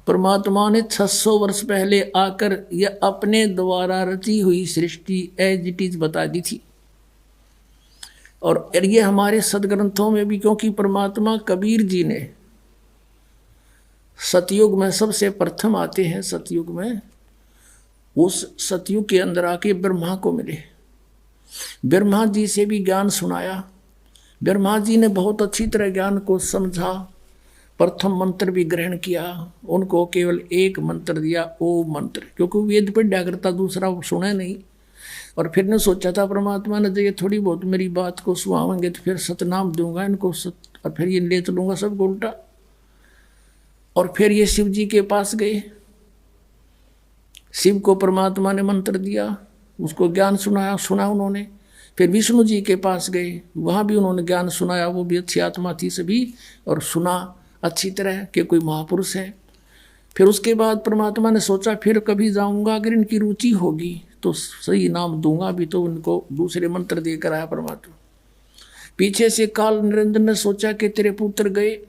परमात्मा ने 600 वर्ष पहले आकर यह अपने द्वारा रची हुई सृष्टि एज इट इज बता दी थी। और ये हमारे सदग्रंथों में भी, क्योंकि परमात्मा कबीर जी ने सतयुग में सबसे प्रथम आते हैं, सतयुग में उस सतयुग के अंदर आके ब्रह्मा को मिले, ब्रह्मा जी से भी ज्ञान सुनाया। ब्रह्मा जी ने बहुत अच्छी तरह ज्ञान को समझा, प्रथम मंत्र भी ग्रहण किया, उनको केवल एक मंत्र दिया, ओम मंत्र, क्योंकि वेद पढ़ा करता दूसरा सुने नहीं। और फिर ने सोचा था परमात्मा ने, ये थोड़ी बहुत मेरी बात को सुहावेंगे तो फिर सतनाम दूंगा इनको, और फिर ये ले चलूंगा सबको उल्टा। और फिर ये शिव जी के पास गए, शिव को परमात्मा ने मंत्र दिया, उसको ज्ञान सुना उन्होंने। फिर विष्णु जी के पास गए, वहाँ भी उन्होंने ज्ञान सुनाया, वो भी अच्छी आत्मा थी सभी, और सुना अच्छी तरह कि कोई महापुरुष है। फिर उसके बाद परमात्मा ने सोचा फिर कभी जाऊंगा, अगर इनकी रुचि होगी तो सही नाम दूंगा भी, तो उनको दूसरे मंत्र देकर आया परमात्मा। पीछे से काल निरंजन ने सोचा कि तेरे पुत्र गए,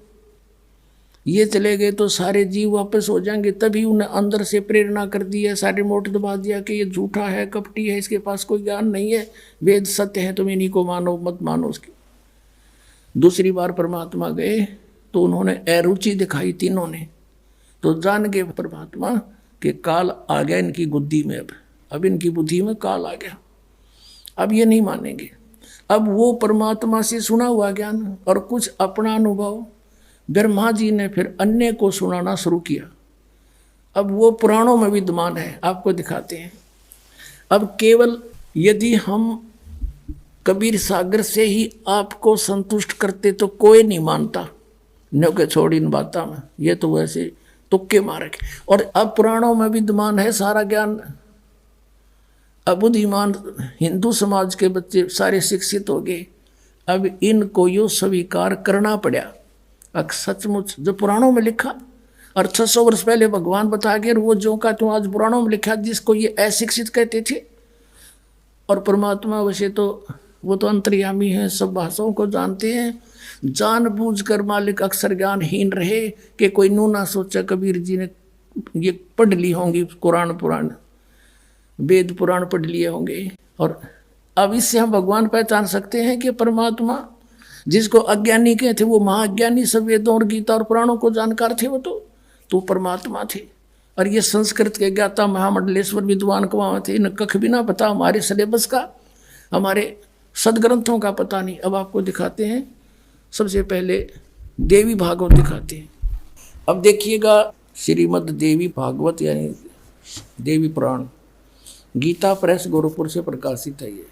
ये चले गए तो सारे जीव वापस हो जाएंगे, तभी उन्हें अंदर से प्रेरणा कर दी है, सारे मोट दबा दिया कि ये झूठा है, कपटी है, इसके पास कोई ज्ञान नहीं है, वेद सत्य है, तुम इन्हीं को मानो, मत मानो उसकी। दूसरी बार परमात्मा गए तो उन्होंने अरुचि दिखाई तीनों ने, तो जान गए परमात्मा कि काल आ गया इनकी बुद्धि में, अब इनकी बुद्धि में काल आ गया, अब ये नहीं मानेंगे। अब वो परमात्मा से सुना हुआ ज्ञान और कुछ अपना अनुभव ब्रह्मा जी ने फिर अन्य को सुनाना शुरू किया। अब वो पुराणों में विद्यमान है, आपको दिखाते हैं। अब केवल यदि हम कबीर सागर से ही आपको संतुष्ट करते तो कोई नहीं मानता, नो के छोड़ इन बातों में, ये तो वैसे तुक्के मारे। और अब पुराणों में विद्यमान है सारा ज्ञान। अब बुद्धिमान हिंदू समाज के बच्चे सारे शिक्षित हो गए, अब इनको यो स्वीकार करना पड़ा। अब सचमुच जो पुराणों में लिखा, और 600 वर्ष पहले भगवान बता गए, वो जो का तो आज पुराणों में लिखा, जिसको ये अशिक्षित कहते थे। और परमात्मा वैसे तो वो तो अंतर्यामी है, सब भाषाओं को जानते हैं, जानबूझकर मालिक अक्सर ज्ञानहीन रहे कि कोई नू ना सोचा कबीर जी ने ये पढ़ ली होंगी, कुरान पुराण वेद पुराण पढ़ लिए होंगे। और अब इससे हम भगवान पहचान सकते हैं कि परमात्मा जिसको अज्ञानी कहते वो महाज्ञानी, सब वेदों और गीता और पुराणों को जानकार थे, वो तो परमात्मा थे। और ये संस्कृत के ज्ञाता महामंडलेश्वर विद्वान कहाँ थे, इन्हें कख भी ना पता, हमारे सिलेबस का, हमारे सदग्रंथों का पता नहीं। अब आपको दिखाते हैं, सबसे पहले देवी भागवत दिखाते हैं। अब देखिएगा, श्रीमद् देवी भागवत यानी देवी पुराण, गीता प्रेस गोरखपुर से प्रकाशित है। ये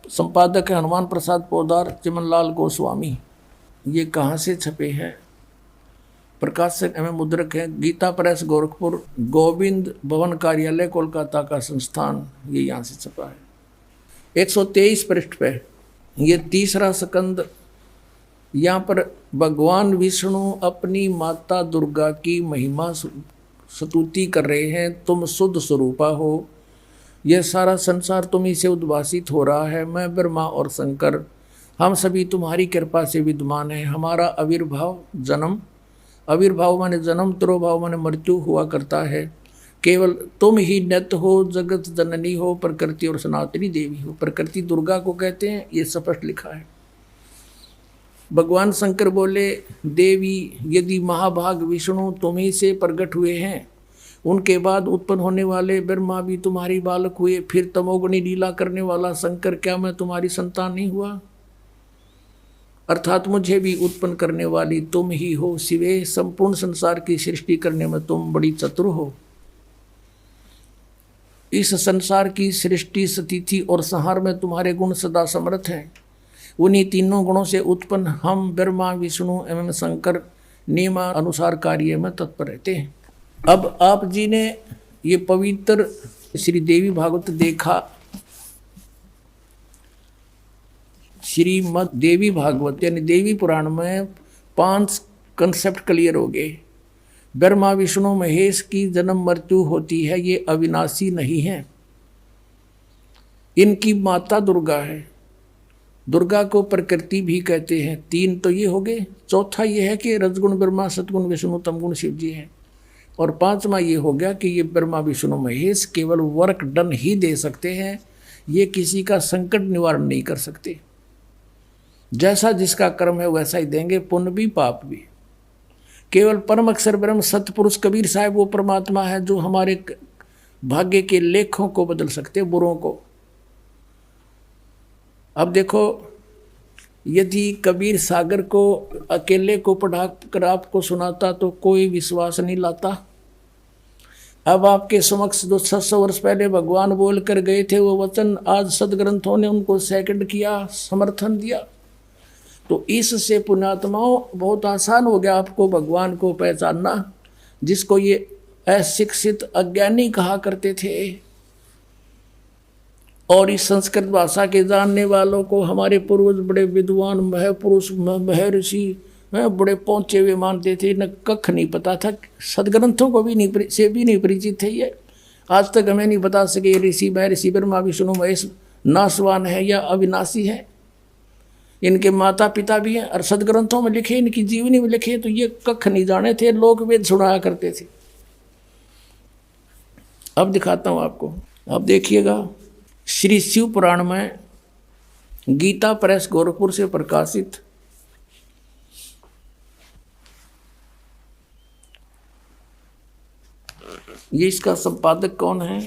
संपादक है हनुमान प्रसाद पोदार, चिमनलाल गोस्वामी। ये कहाँ से छपे हैं? प्रकाशक एवं मुद्रक है गीता प्रेस गोरखपुर, गोविंद भवन कार्यालय कोलकाता का संस्थान, ये यहाँ से छपा है। 123 पृष्ठ पे ये तीसरा स्कंद। यहाँ पर भगवान विष्णु अपनी माता दुर्गा की महिमा स्तुति कर रहे हैं। तुम शुद्ध स्वरूपा हो, यह सारा संसार तुम्ही से उद्भासित हो रहा है। मैं ब्रह्मा और शंकर, हम सभी तुम्हारी कृपा से विद्यमान हैं। हमारा आविर्भाव जन्म, आविर्भाव माने जन्म, तिरोभाव माने मृत्यु हुआ करता है। केवल तुम ही नित्य हो, जगत जननी हो, प्रकृति और सनातनी देवी हो। प्रकृति दुर्गा को कहते हैं, ये स्पष्ट लिखा है। भगवान शंकर बोले, देवी यदि महाभाग विष्णु तुम्ही से प्रकट हुए हैं, उनके बाद उत्पन्न होने वाले ब्रह्मा भी तुम्हारी बालक हुए, फिर तमोगुणी लीला करने वाला शंकर, क्या मैं तुम्हारी संतान नहीं हुआ? अर्थात मुझे भी उत्पन्न करने वाली तुम ही हो शिवे। संपूर्ण संसार की सृष्टि करने में तुम बड़ी चतुर हो। इस संसार की सृष्टि, स्थिति और संहार में तुम्हारे गुण सदा समर्थ हैं। उन्हीं तीनों गुणों से उत्पन्न हम ब्रह्मा, विष्णु एवं शंकर नियमानुसार कार्य में तत्पर रहते हैं। अब आप जी ने ये पवित्र श्री देवी भागवत देखा, श्रीमद् देवी भागवत यानी देवी पुराण में 5 कंसेप्ट क्लियर हो गए। ब्रह्मा विष्णु महेश की जन्म मृत्यु होती है, ये अविनाशी नहीं है। इनकी माता दुर्गा है, दुर्गा को प्रकृति भी कहते हैं। 3 तो ये हो गए। चौथा ये है कि रजगुण ब्रह्मा, सतगुण विष्णु, तमगुण शिव जी हैं। और पांचवा ये हो गया कि ये ब्रह्मा विष्णु महेश केवल वर्क डन ही दे सकते हैं, ये किसी का संकट निवारण नहीं कर सकते। जैसा जिसका कर्म है वैसा ही देंगे, पुण्य भी पाप भी। केवल परम अक्षर ब्रह्म सतपुरुष कबीर साहब वो परमात्मा है जो हमारे भाग्य के लेखों को बदल सकते, बुरों को। अब देखो, यदि कबीर सागर को अकेले को पढ़ा कर आपको सुनाता तो कोई विश्वास नहीं लाता। अब आपके समक्ष जो 600 वर्ष पहले भगवान बोल कर गए थे वो वचन, आज सदग्रंथों ने उनको सेकंड किया, समर्थन दिया। तो इससे पुण्यात्माओं बहुत आसान हो गया आपको भगवान को पहचानना, जिसको ये अशिक्षित अज्ञानी कहा करते थे। और इस संस्कृत भाषा के जानने वालों को हमारे पूर्वज बड़े विद्वान महापुरुष महर्षि बड़े पहुंचे हुए मानते थे, न कख नहीं पता था, सदग्रंथों को भी नहीं परिचित थे। ये आज तक हमें नहीं बता सके ये ऋषि महर्षि ब्रह्मा विष्णु महेश नाशवान है या अविनाशी है। इनके माता पिता भी हैं और सदग्रंथों में लिखे, इनकी जीवनी में लिखे, तो ये कख नहीं जाने थे, लोक वेद सुनाया करते थे। अब दिखाता हूँ आपको, अब देखिएगा। श्री शिव पुराण में गीता प्रेस गोरखपुर से प्रकाशित ये इसका संपादक कौन है?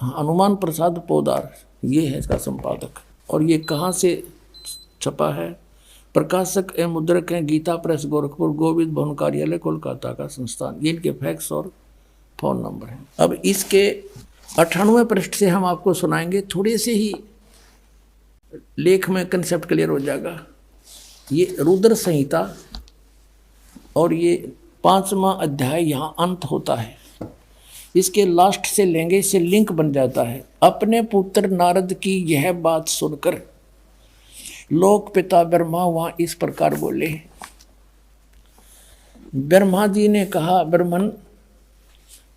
हनुमान प्रसाद पोदार, ये है इसका संपादक। और ये कहाँ से छपा है? प्रकाशक एवं मुद्रक हैं गीता प्रेस गोरखपुर, गोविंद भवन कार्यालय कोलकाता का संस्थान। ये इनके फैक्स और फोन नंबर है। अब इसके 98वें पृष्ठ से हम आपको सुनाएंगे, थोड़े से ही लेख में कंसेप्ट क्लियर हो जाएगा। ये रुद्र संहिता और ये 5वां अध्याय यहाँ अंत होता है। इसके लास्ट से लेंगे, इससे लिंक बन जाता है। अपने पुत्र नारद की यह बात सुनकर लोक पिता ब्रह्मा वहाँ इस प्रकार बोले। ब्रह्मा जी ने कहा, ब्रह्मन,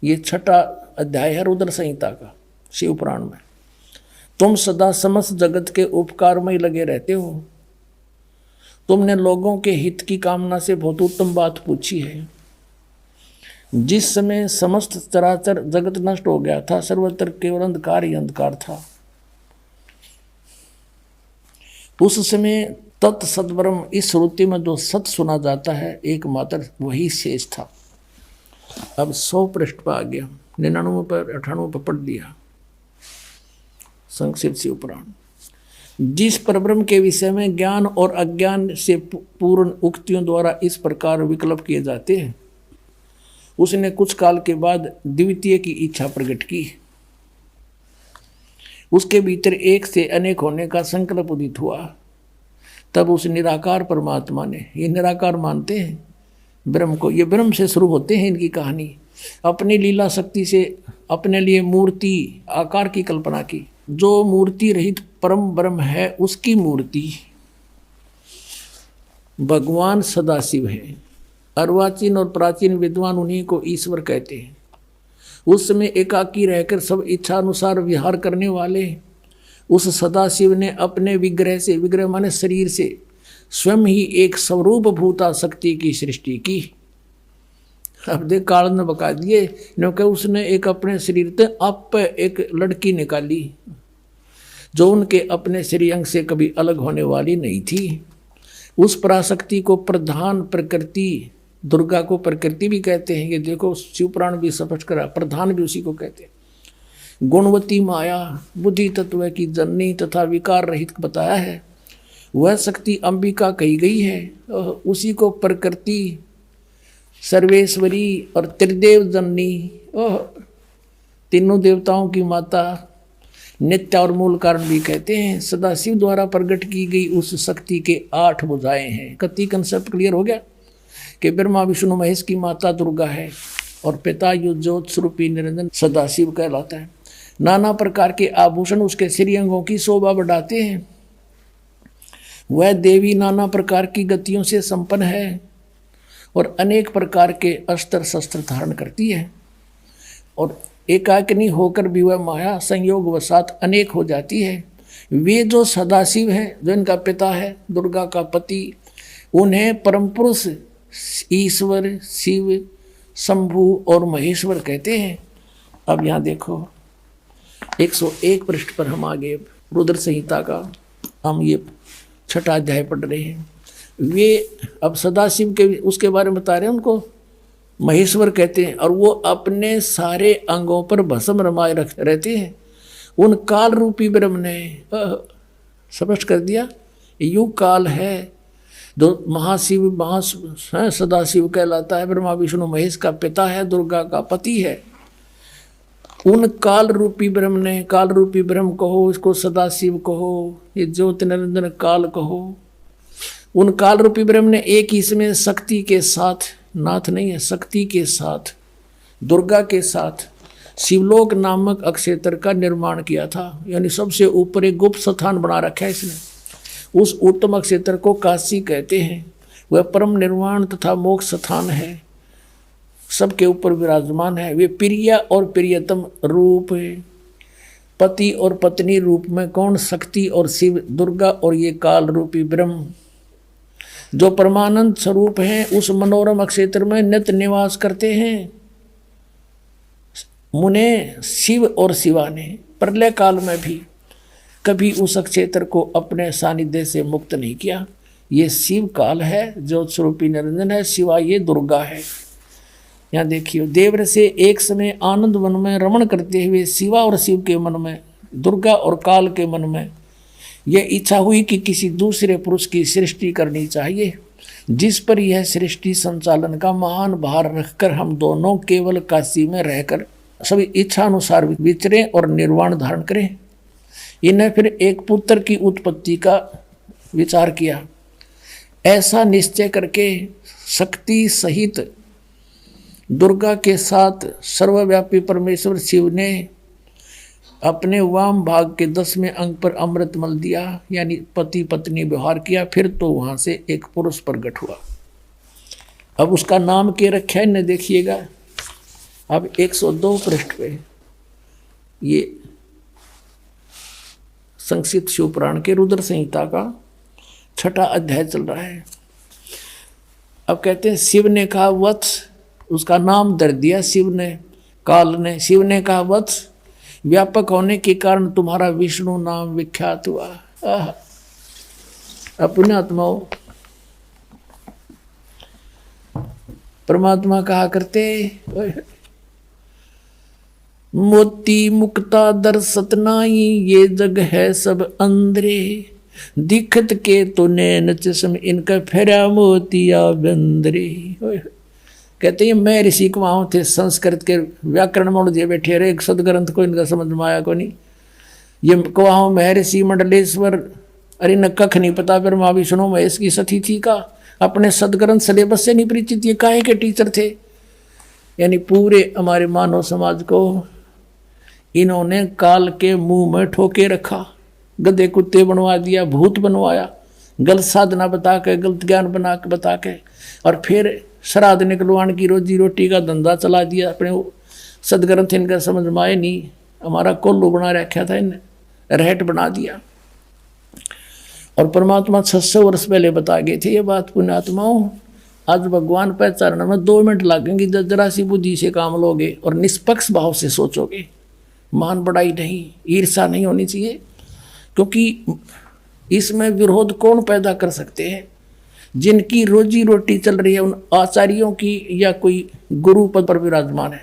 ये 6वां अध्याय है रुद्र संहिता का शिव पुराण में, तुम सदा समस्त जगत के उपकार में ही लगे रहते हो। तुमने लोगों के हित की कामना से बहुत उत्तम बात पूछी है। जिस समय समस्त चराचर जगत नष्ट हो गया था, सर्वत्र केवल अंधकार ही अंधकार था, उस समय तत् सद्ब्रह्म इस श्रुति में जो सत सुना जाता है एकमात्र वही शेष था। अब 100 पृष्ठ पर आ गया, 99 पर 98 पर पढ़ दिया संक्षिप्त शिव पुराण। जिस परब्रह्म के विषय में ज्ञान और अज्ञान से पूर्ण उक्तियों द्वारा इस प्रकार विकल्प किए जाते हैं, उसने कुछ काल के बाद द्वितीय की इच्छा प्रकट की। उसके भीतर एक से अनेक होने का संकल्प उदित हुआ। तब उस निराकार परमात्मा ने, ये निराकार मानते हैं ब्रह्म को, ये ब्रह्म से शुरू होते हैं इनकी कहानी, अपनी लीला शक्ति से अपने लिए मूर्ति आकार की कल्पना की। जो मूर्ति रहित परम ब्रह्म है उसकी मूर्ति भगवान सदाशिव है। अर्वाचीन और प्राचीन विद्वान उन्हीं को ईश्वर कहते हैं। उस समय एकाकी रहकर सब इच्छा अनुसार विहार करने वाले उस सदाशिव ने अपने विग्रह से, विग्रह माने शरीर से, स्वयं ही एक स्वरूप भूता शक्ति की सृष्टि की। अब देख काल ने बका दिए, क्योंकि उसने एक अपने शरीर से आप एक लड़की निकाली जो उनके अपने शरीर अंग से कभी अलग होने वाली नहीं थी। उस पराशक्ति को प्रधान प्रकृति, दुर्गा को प्रकृति भी कहते हैं। ये देखो शिवपुराण भी स्पष्ट करा, प्रधान भी उसी को कहते हैं। गुणवती माया, बुद्धि तत्व की जननी तथा विकार रहित बताया है। वह शक्ति अंबिका कही गई है। उसी को प्रकृति, सर्वेश्वरी और त्रिदेव जननी, तीनों देवताओं की माता, नित्य और मूल कारण भी कहते हैं। सदाशिव द्वारा प्रकट की गई उस शक्ति के 8 भुजाएं हैं। कति कंसेप्ट क्लियर हो गया कि ब्रह्मा विष्णु महेश की माता दुर्गा है और पिता ज्योत स्वरूपी निरंजन सदाशिव कहलाता है। नाना प्रकार के आभूषण उसके श्री अंगों की शोभा बढ़ाते हैं। वह देवी नाना प्रकार की गतियों से संपन्न है और अनेक प्रकार के अस्त्र शस्त्र धारण करती है। और एकाकिनी होकर भी वह माया संयोग वसात अनेक हो जाती है। वे जो सदाशिव है, जो इनका पिता है, दुर्गा का पति, उन्हें परम पुरुष ईश्वर, शिव, शंभु और महेश्वर कहते हैं। अब यहाँ देखो 101 पृष्ठ पर हम आगे रुद्र संहिता का हम ये 6वां अध्याय पढ़ रहे हैं। वे अब सदाशिव के उसके बारे में बता रहे हैं, उनको महेश्वर कहते हैं और वो अपने सारे अंगों पर भस्म रमाए रहते हैं। उन काल रूपी ब्रह्म ने स्पष्ट कर दिया युग काल है, जो महाशिव सदाशिव कहलाता है, ब्रह्मा विष्णु महेश का पिता है, दुर्गा का पति है। उन काल रूपी ब्रह्म ने, काल रूपी ब्रह्म कहो, इसको सदाशिव कहो, ये ज्योति निरंजन काल कहो, उन काल रूपी ब्रह्म ने एक ही इसमें शक्ति के साथ, नाथ नहीं है, शक्ति के साथ, दुर्गा के साथ शिवलोक नामक अक्षेत्र का निर्माण किया था। यानी सबसे ऊपर एक गुप्त स्थान बना रखा है इसने। उस उत्तम अक्षेत्र को काशी कहते हैं। वह परम निर्वाण तथा मोक्ष स्थान है, सबके ऊपर विराजमान है। वे प्रिय और प्रियतम रूप है, पति और पत्नी रूप में कौन? शक्ति और शिव, दुर्गा और ये काल रूपी ब्रह्म जो परमानंद स्वरूप हैं, उस मनोरम क्षेत्र में नित्य निवास करते हैं। मुने शिव और शिवा ने प्रलय काल में भी कभी उस क्षेत्र को अपने सानिध्य से मुक्त नहीं किया। ये शिव काल है, जो स्वरूपी निरंजन है, शिवा ये दुर्गा है। यहाँ देखिए, देवर से एक समय आनंद वन में रमण करते हुए शिवा और शिव के मन में, दुर्गा और काल के मन में यह इच्छा हुई कि किसी दूसरे पुरुष की सृष्टि करनी चाहिए, जिस पर यह सृष्टि संचालन का महान भार रखकर हम दोनों केवल काशी में रहकर सभी इच्छा अनुसार विचरें और निर्वाण धारण करें। इन्हें फिर एक पुत्र की उत्पत्ति का विचार किया। ऐसा निश्चय करके शक्ति सहित दुर्गा के साथ सर्वव्यापी परमेश्वर शिव ने अपने वाम भाग के 10वें अंग पर अमृत मल दिया, यानी पति पत्नी व्यवहार किया। फिर तो वहां से एक पुरुष प्रकट हुआ। अब उसका नाम क्या रखा है न देखिएगा। अब 102 पृष्ठ पे ये संक्षिप्त शिवपुराण के रुद्र संहिता का 6वां अध्याय चल रहा है। अब कहते हैं शिव ने कहा वत्स, उसका नाम दर दिया शिव ने, काल ने। शिव ने कहा वत्स, व्यापक होने के कारण तुम्हारा विष्णु नाम विख्यात हुआ। अपने आत्माओं, परमात्मा कहा करते मोती मुक्ता दर सतनाई, ये जग है सब अंदरे, दिखत के तो नैन चश्म, इनका फेरा मोतिया बंदरे। कहते हैं मैं ऋषि कुमाऊं थे, संस्कृत के व्याकरण मोड़ दिए बैठे रहे, एक सदग्रंथ को इनका समझ में आया को नहीं। ये कुमाऊं महर्षि मंडलेश्वर, अरे न कख नहीं पता ब्रह्मा विष्णु महेश की सती थी का, अपने सदग्रंथ सिलेबस से नहीं परिचित, ये काहे के टीचर थे। यानी पूरे हमारे मानव समाज को इन्होंने काल के मुंह में ठोके रखा, गधे कुत्ते बनवा दिया, भूत बनवाया, गलत साधना बता के, गलत ज्ञान बना के बता के, और फिर श्राद्ध निकलवाने की रोजी रोटी का धंधा चला दिया। अपने सदग्रंथ इनका समझ में आए नहीं, हमारा कोल्लू बना रखा था, इन्हें रहट बना दिया। और परमात्मा 600 वर्ष पहले बता गए थे ये बात। पुण्यात्माओं, आज भगवान पहचानने में 2 मिनट लगेंगे, जरा सी बुद्धि से काम लोगे और निष्पक्ष भाव से सोचोगे। मान बढ़ाई नहीं, ईर्षा नहीं होनी चाहिए, क्योंकि इसमें विरोध कौन पैदा कर सकते हैं? जिनकी रोजी रोटी चल रही है, उन आचार्यों की या कोई गुरु पद पर विराजमान है,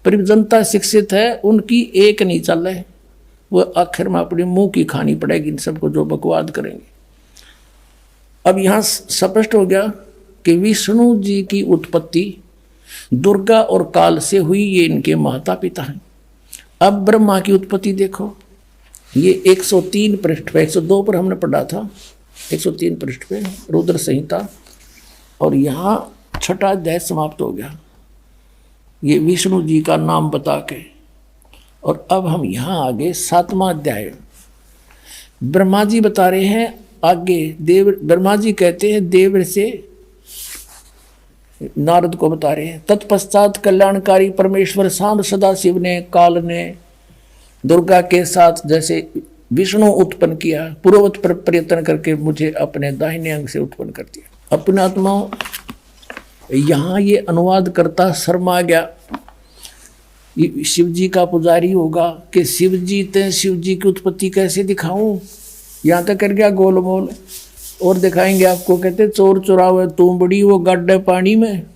पर जनता शिक्षित है, उनकी एक नहीं चल रहे, वो आखिर में अपने मुंह की खानी पड़ेगी इन सबको जो बकवाद करेंगे। अब यहाँ स्पष्ट हो गया कि विष्णु जी की उत्पत्ति दुर्गा और काल से हुई, ये इनके माता पिता हैं। अब ब्रह्मा की उत्पत्ति देखो, ये 103 पृष्ठ पे, 102 पर हमने पढ़ा था, 103 पृष्ठ पे रुद्र संहिता, और यहाँ 6वां अध्याय समाप्त हो गया ये विष्णु जी का नाम बता के। और अब हम यहाँ आगे 7वां अध्याय, ब्रह्मा जी बता रहे हैं आगे। ब्रह्मा जी कहते हैं देव से नारद को बता रहे हैं, तत्पश्चात कल्याणकारी परमेश्वर शांत सदाशिव ने काल ने दुर्गा के साथ जैसे विष्णु उत्पन्न किया, पूर्ववत पर प्रयत्न करके मुझे अपने दाहिने अंग से उत्पन्न कर दिया। अपने आत्माओं, यहाँ ये अनुवाद करता शर्मा गया। शिव जी का पुजारी होगा कि शिव जी ते शिव जी की उत्पत्ति कैसे दिखाऊं, यहाँ तक कर गया गोलमोल। और दिखाएंगे आपको, कहते चोर चुरावे तू बड़ी, वो गड्ढे पानी में,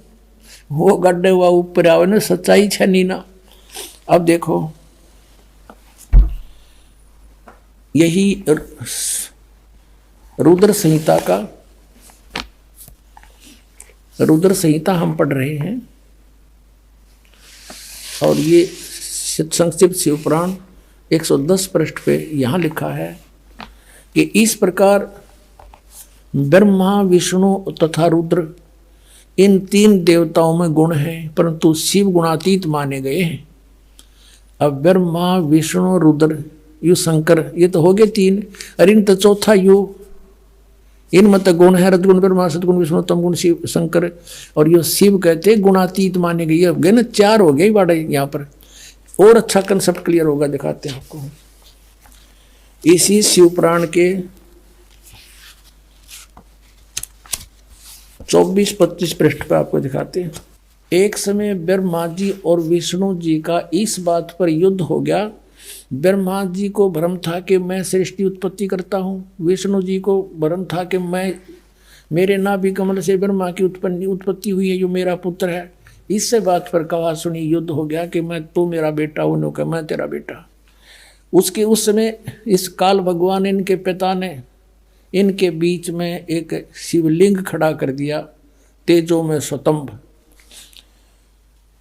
वो गड्ढे हुआ ऊपर आवे ना, सच्चाई छनी ना। अब देखो यही रुद्र संहिता हम पढ़ रहे हैं। और ये संक्षिप्त शिवपुराण 110 पृष्ठ पे यहाँ लिखा है कि इस प्रकार ब्रह्मा, विष्णु तथा रुद्र, इन 3 देवताओं में गुण हैं, परंतु शिव गुणातीत माने गए हैं। अब ब्रह्मा, विष्णु, रुद्र, यू शंकर, ये तो हो गए 3। अरे इन तो चौथा यू, इनमें तो गुण है रजगुण ब्रह्मा, सतगुण विष्णु, तमगुण शिव शंकर, और यो शिव कहते गुणातीत माने गए। अब गए ना 4 हो गए बाड़े यहाँ पर। और अच्छा कंसेप्ट क्लियर होगा, दिखाते हैं आपको। इसी शिवपुराण के 24-25 पृष्ठ पर आपको दिखाते हैं। एक समय ब्रह्मा जी और विष्णु जी का इस बात पर युद्ध हो गया। ब्रह्मा जी को भ्रम था कि मैं सृष्टि उत्पत्ति करता हूँ, विष्णु जी को भ्रम था कि मेरे नाभि कमल से ब्रह्मा की उत्पत्ति हुई है, जो मेरा पुत्र है। इससे बात पर कहा सुनी युद्ध हो गया कि मैं तू मेरा बेटा, उन्होंने कहा मैं तेरा बेटा। उस समय इस काल भगवान, इनके पिता ने इनके बीच में एक शिवलिंग खड़ा कर दिया, तेजो में स्वतंभ।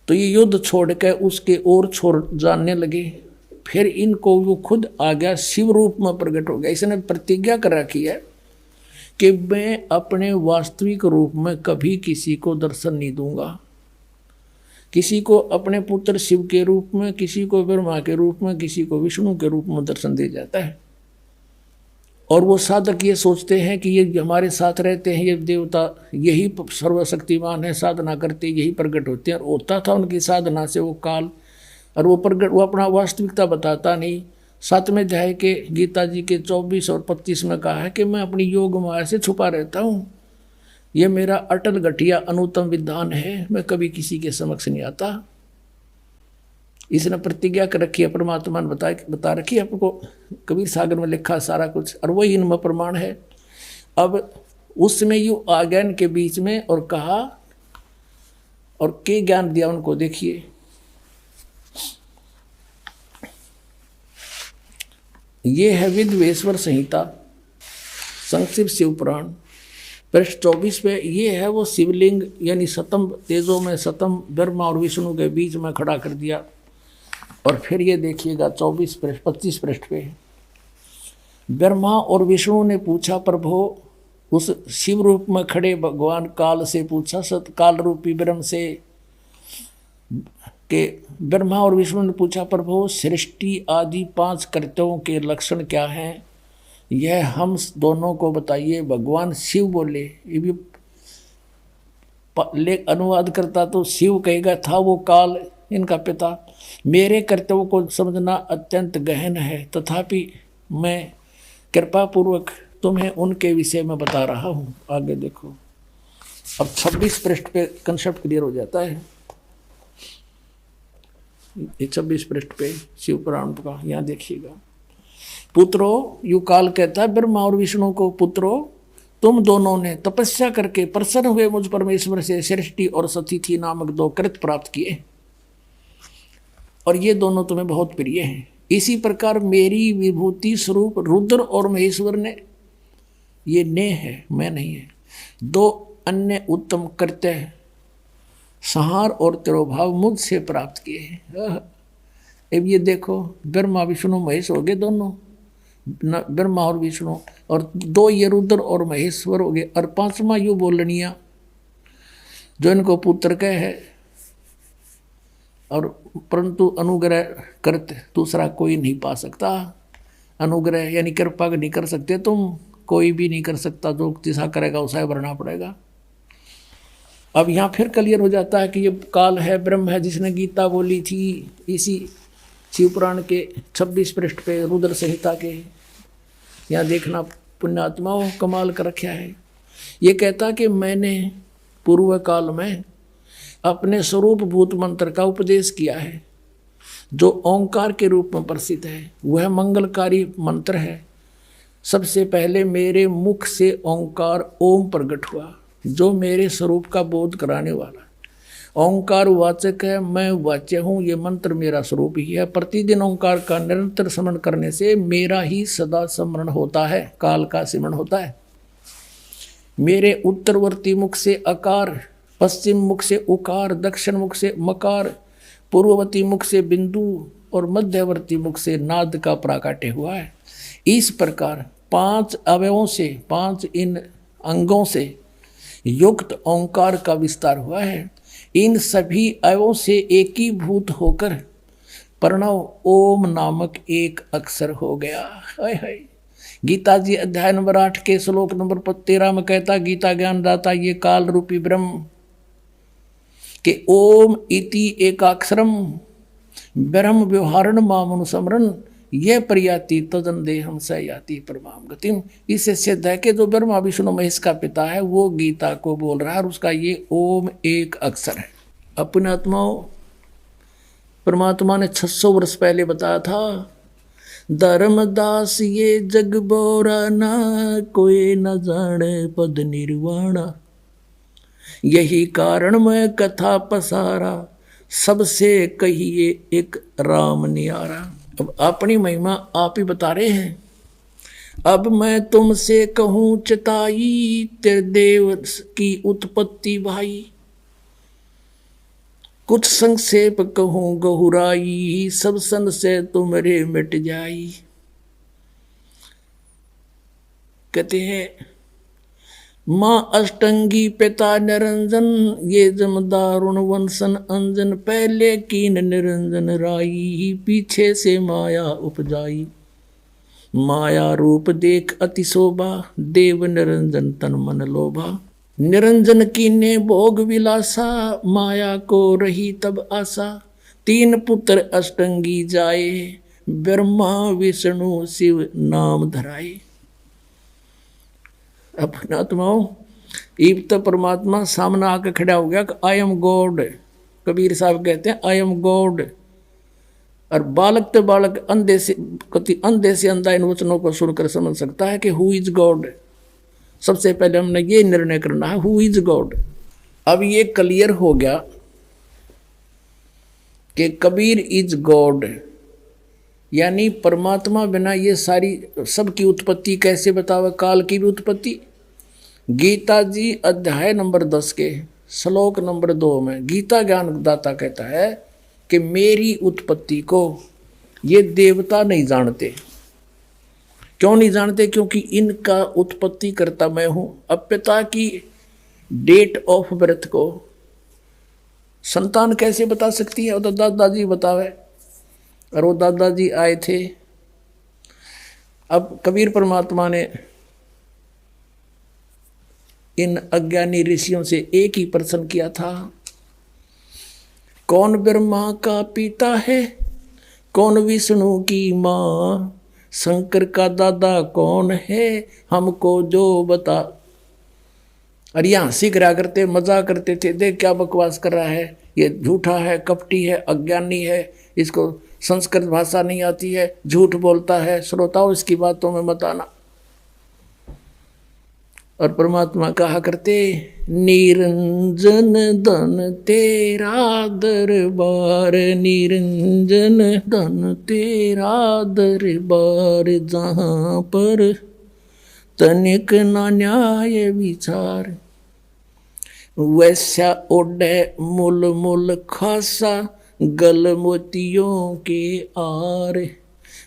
तो ये युद्ध छोड़ के उसके और छोड़ जानने लगे। फिर इनको वो खुद आ गया, शिव रूप में प्रकट हो गया। इसने प्रतिज्ञा कर रखी है कि मैं अपने वास्तविक रूप में कभी किसी को दर्शन नहीं दूंगा। किसी को अपने पुत्र शिव के रूप में, किसी को ब्रह्मा के रूप में, किसी को विष्णु के रूप में दर्शन दे जाता है। और वो साधक ये सोचते हैं कि ये हमारे साथ रहते हैं, ये देवता यही सर्वशक्तिमान है, साधना करते यही प्रकट होते हैं। और होता था उनकी साधना से वो काल, और वो प्रकट, वो अपना वास्तविकता बताता नहीं। 7वें अध्याय के गीता जी के 24 और 25 में कहा है कि मैं अपनी योग माया से छुपा रहता हूँ, ये मेरा अटल गठिया अनुत्तम विधान है, मैं कभी किसी के समक्ष नहीं आता। इसने प्रतिज्ञा कर रखी है, परमात्मा ने बता रखी है आपको, कबीर सागर में लिखा सारा कुछ, और वही इनमें प्रमाण है। अब उसमें यू आ गया इनके बीच में और कहा, और क्या ज्ञान दिया उनको, देखिए। ये है विद्वेश्वर संहिता, संक्षिप्त शिवपुराण पृष्ठ 24 पे। ये है वो शिवलिंग, यानी सतम, तेजो में सतम, ब्रह्मा और विष्णु के बीच में खड़ा कर दिया। और फिर ये देखिएगा 25 पृष्ठ पे, ब्रह्मा और विष्णु ने पूछा, प्रभु, उस शिव रूप में खड़े भगवान काल से पूछा, सतकाल रूपी ब्रह्म से, कि ब्रह्मा और विष्णु ने पूछा, प्रभु, सृष्टि आदि 5 कर्तव्यों के लक्षण क्या हैं, यह हम दोनों को बताइए। भगवान शिव बोले, ये भी अनुवाद करता तो शिव कहेगा था वो काल, इनका पिता। मेरे कर्तव्यों को समझना अत्यंत गहन है, तथापि मैं कृपा पूर्वक तुम्हें उनके विषय में बता रहा हूँ। आगे देखो, अब 26 पृष्ठ पे कंसेप्ट क्लियर हो जाता है। ये 26 पृष्ठ पे शिवपुराण का, यहाँ देखिएगा। पुत्रो, यू काल कहता है ब्रह्मा और विष्णु को, पुत्रो, तुम दोनों ने तपस्या करके प्रसन्न हुए मुझ परमेश्वर से सृष्टि और सतिथि नामक 2 कृत प्राप्त किए, और ये दोनों तुम्हें बहुत प्रिय हैं। इसी प्रकार मेरी विभूति स्वरूप रुद्र और महेश्वर ने, ये ने है, मैं नहीं है, 2 अन्य उत्तम कृत्य संहार और तिरोभाव मुझसे प्राप्त किए हैं। अब ये देखो, ब्रह्मा विष्णु महेश हो गए दोनों, ब्रह्मा और विष्णु, और 2 ये रुद्र और महेश्वर हो गए, और 5वां यू बोलनिया जो इनको पुत्र कह है। और परंतु अनुग्रह करते दूसरा कोई नहीं पा सकता। अनुग्रह यानी कृपा नहीं कर सकते तुम, कोई भी नहीं कर सकता, जो जैसा करेगा उसे भरना पड़ेगा। अब यहाँ फिर क्लियर हो जाता है कि ये काल है, ब्रह्म है, जिसने गीता बोली थी। इसी शिवपुराण के 26 पृष्ठ पे रुद्र संहिता के, यहाँ देखना पुण्यात्माओं, कमाल कर रखा है। ये कहता कि मैंने पूर्व काल में अपने स्वरूप भूत मंत्र का उपदेश किया है, जो ओंकार के रूप में प्रसिद्ध है। वह मंगलकारी मंत्र है। सबसे पहले मेरे मुख से ओंकार ओम प्रकट हुआ, जो मेरे स्वरूप का बोध कराने वाला। ओंकार वाचक है, मैं वाच्य हूँ। ये मंत्र मेरा स्वरूप ही है। प्रतिदिन ओंकार का निरंतर स्मरण करने से मेरा ही सदा स्मरण होता है, काल का स्मरण होता है। मेरे उत्तरवर्ती मुख से अकार, पश्चिम मुख से उकार, दक्षिण मुख से मकार, पूर्ववर्ती मुख से बिंदु और मध्यवर्ती मुख से नाद का प्राकट्य हुआ है। इस प्रकार 5 अवयवों से, 5 इन अंगों से युक्त ओंकार का विस्तार हुआ है। इन सभी अवयवों से एकीभूत होकर प्रणव ओम नामक एक अक्षर हो गया। हाय हाय। गीता जी अध्याय नंबर 8 के श्लोक नंबर 13 में कहता, गीता ज्ञान दाता ये काल रूपी ब्रह्म के ओम इति एकाक्षरम ब्रह्म व्यवहारण मामनुसमरण यह प्रयाति तदन देहम स याति परमाम गतिम। इससे सिद्ध है कि जो ब्रह्मा विष्णु महेश का पिता है वो गीता को बोल रहा है और उसका ये ओम एक अक्षर है। अपने आत्माओं, परमात्मा ने 600 वर्ष पहले बताया था, धर्मदास ये जग बोरा ना कोई न जाने पद निर्वाणा, यही कारण मैं कथा पसारा सबसे कहिए एक राम नियारा। अब अपनी महिमा आप ही बता रहे हैं। अब मैं तुमसे कहूँ चिताई, तेरे देव की उत्पत्ति भाई, कुछ संक्षेप कहूँ गहुराई, सब संशय तुम्हारे मिट जाई। कहते हैं माँ अष्टंगी पिता निरंजन, ये जमदारुण वंशन अंजन, पहले कीन निरंजन राई, पीछे से माया उपजाई। माया रूप देख अति शोभा, देव निरंजन तन मन लोभा। निरंजन कीने भोग विलासा, माया को रही तब आशा। 3 पुत्र अष्टंगी जाए, ब्रह्मा विष्णु शिव नाम धराए। अपने आत्माओं, इब तो परमात्मा सामने आकर खड़ा हो गया कि आई एम गॉड। कबीर साहब कहते हैं आई एम गॉड। और बालक तो बालक अंधे से अंधा इन वचनों को सुनकर समझ सकता है कि हु इज गॉड। सबसे पहले हमने ये निर्णय करना है हु इज गॉड। अब ये क्लियर हो गया कि कबीर इज गॉड, यानी परमात्मा बिना ये सारी सबकी उत्पत्ति कैसे बतावे, काल की भी उत्पत्ति। गीता जी अध्याय नंबर 10 के श्लोक नंबर 2 में गीता ज्ञान दाता कहता है कि मेरी उत्पत्ति को ये देवता नहीं जानते। क्यों नहीं जानते? क्योंकि इनका उत्पत्ति करता मैं हूं। अब पिता की डेट ऑफ बर्थ को संतान कैसे बता सकती है? वो तो दादाजी बतावे, और वो दादाजी आए थे। अब कबीर परमात्मा ने इन अज्ञानी ऋषियों से एक ही प्रश्न किया था, कौन ब्रह्मा का पिता है, कौन विष्णु की माँ, शंकर का दादा कौन है, हमको जो बता। और यहाँ हंसी करा करते, मजाक करते थे, देख क्या बकवास कर रहा है, ये झूठा है, कपटी है, अज्ञानी है, इसको संस्कृत भाषा नहीं आती है, झूठ बोलता है, श्रोताओं इसकी बातों में मत आना। और परमात्मा कहा करते, निरंजन धन तेरा दरबार, निरंजन धन तेरा दरबार, जहाँ पर तनिक न न्याय विचार, वैसा ओढ़े मूल मूल खासा, गल मोतियों के आर,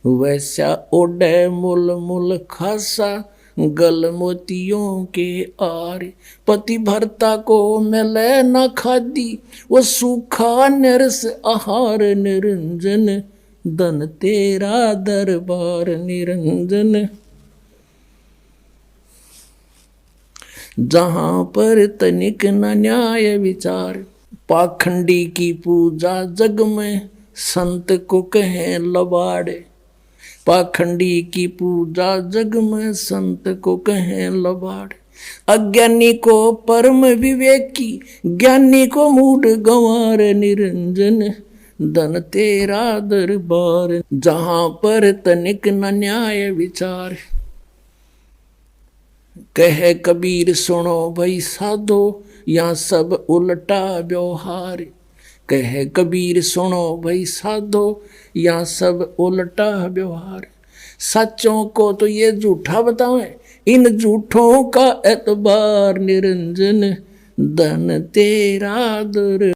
वैसा ओढ़े मूल मूल खासा, गल मोतियों के आर। पति भरता को मिले न खादी, वो सूखा निरस आहार, निरंजन धन तेरा दरबार, निरंजन जहाँ पर तनिक न न्याय विचार। पाखंडी की पूजा जग में संत को कहें लबाड़े, पाखंडी की पूजा जग में संत को कहें लबाड़। अज्ञानी को परम विवेकी, ज्ञानी को मूड गंवार निरंजन। धन तेरा दरबार, जहां पर तनिक न न्याय विचार। कह कबीर सुनो भाई साधो, यहाँ सब उल्टा व्यवहार। कह कबीर सुनो भाई साधो, यहाँ सब उल्टा व्यवहार। सच्चों को तो ये झूठा बतावे, इन झूठों का एतबार निरंजन। धन तेरा दर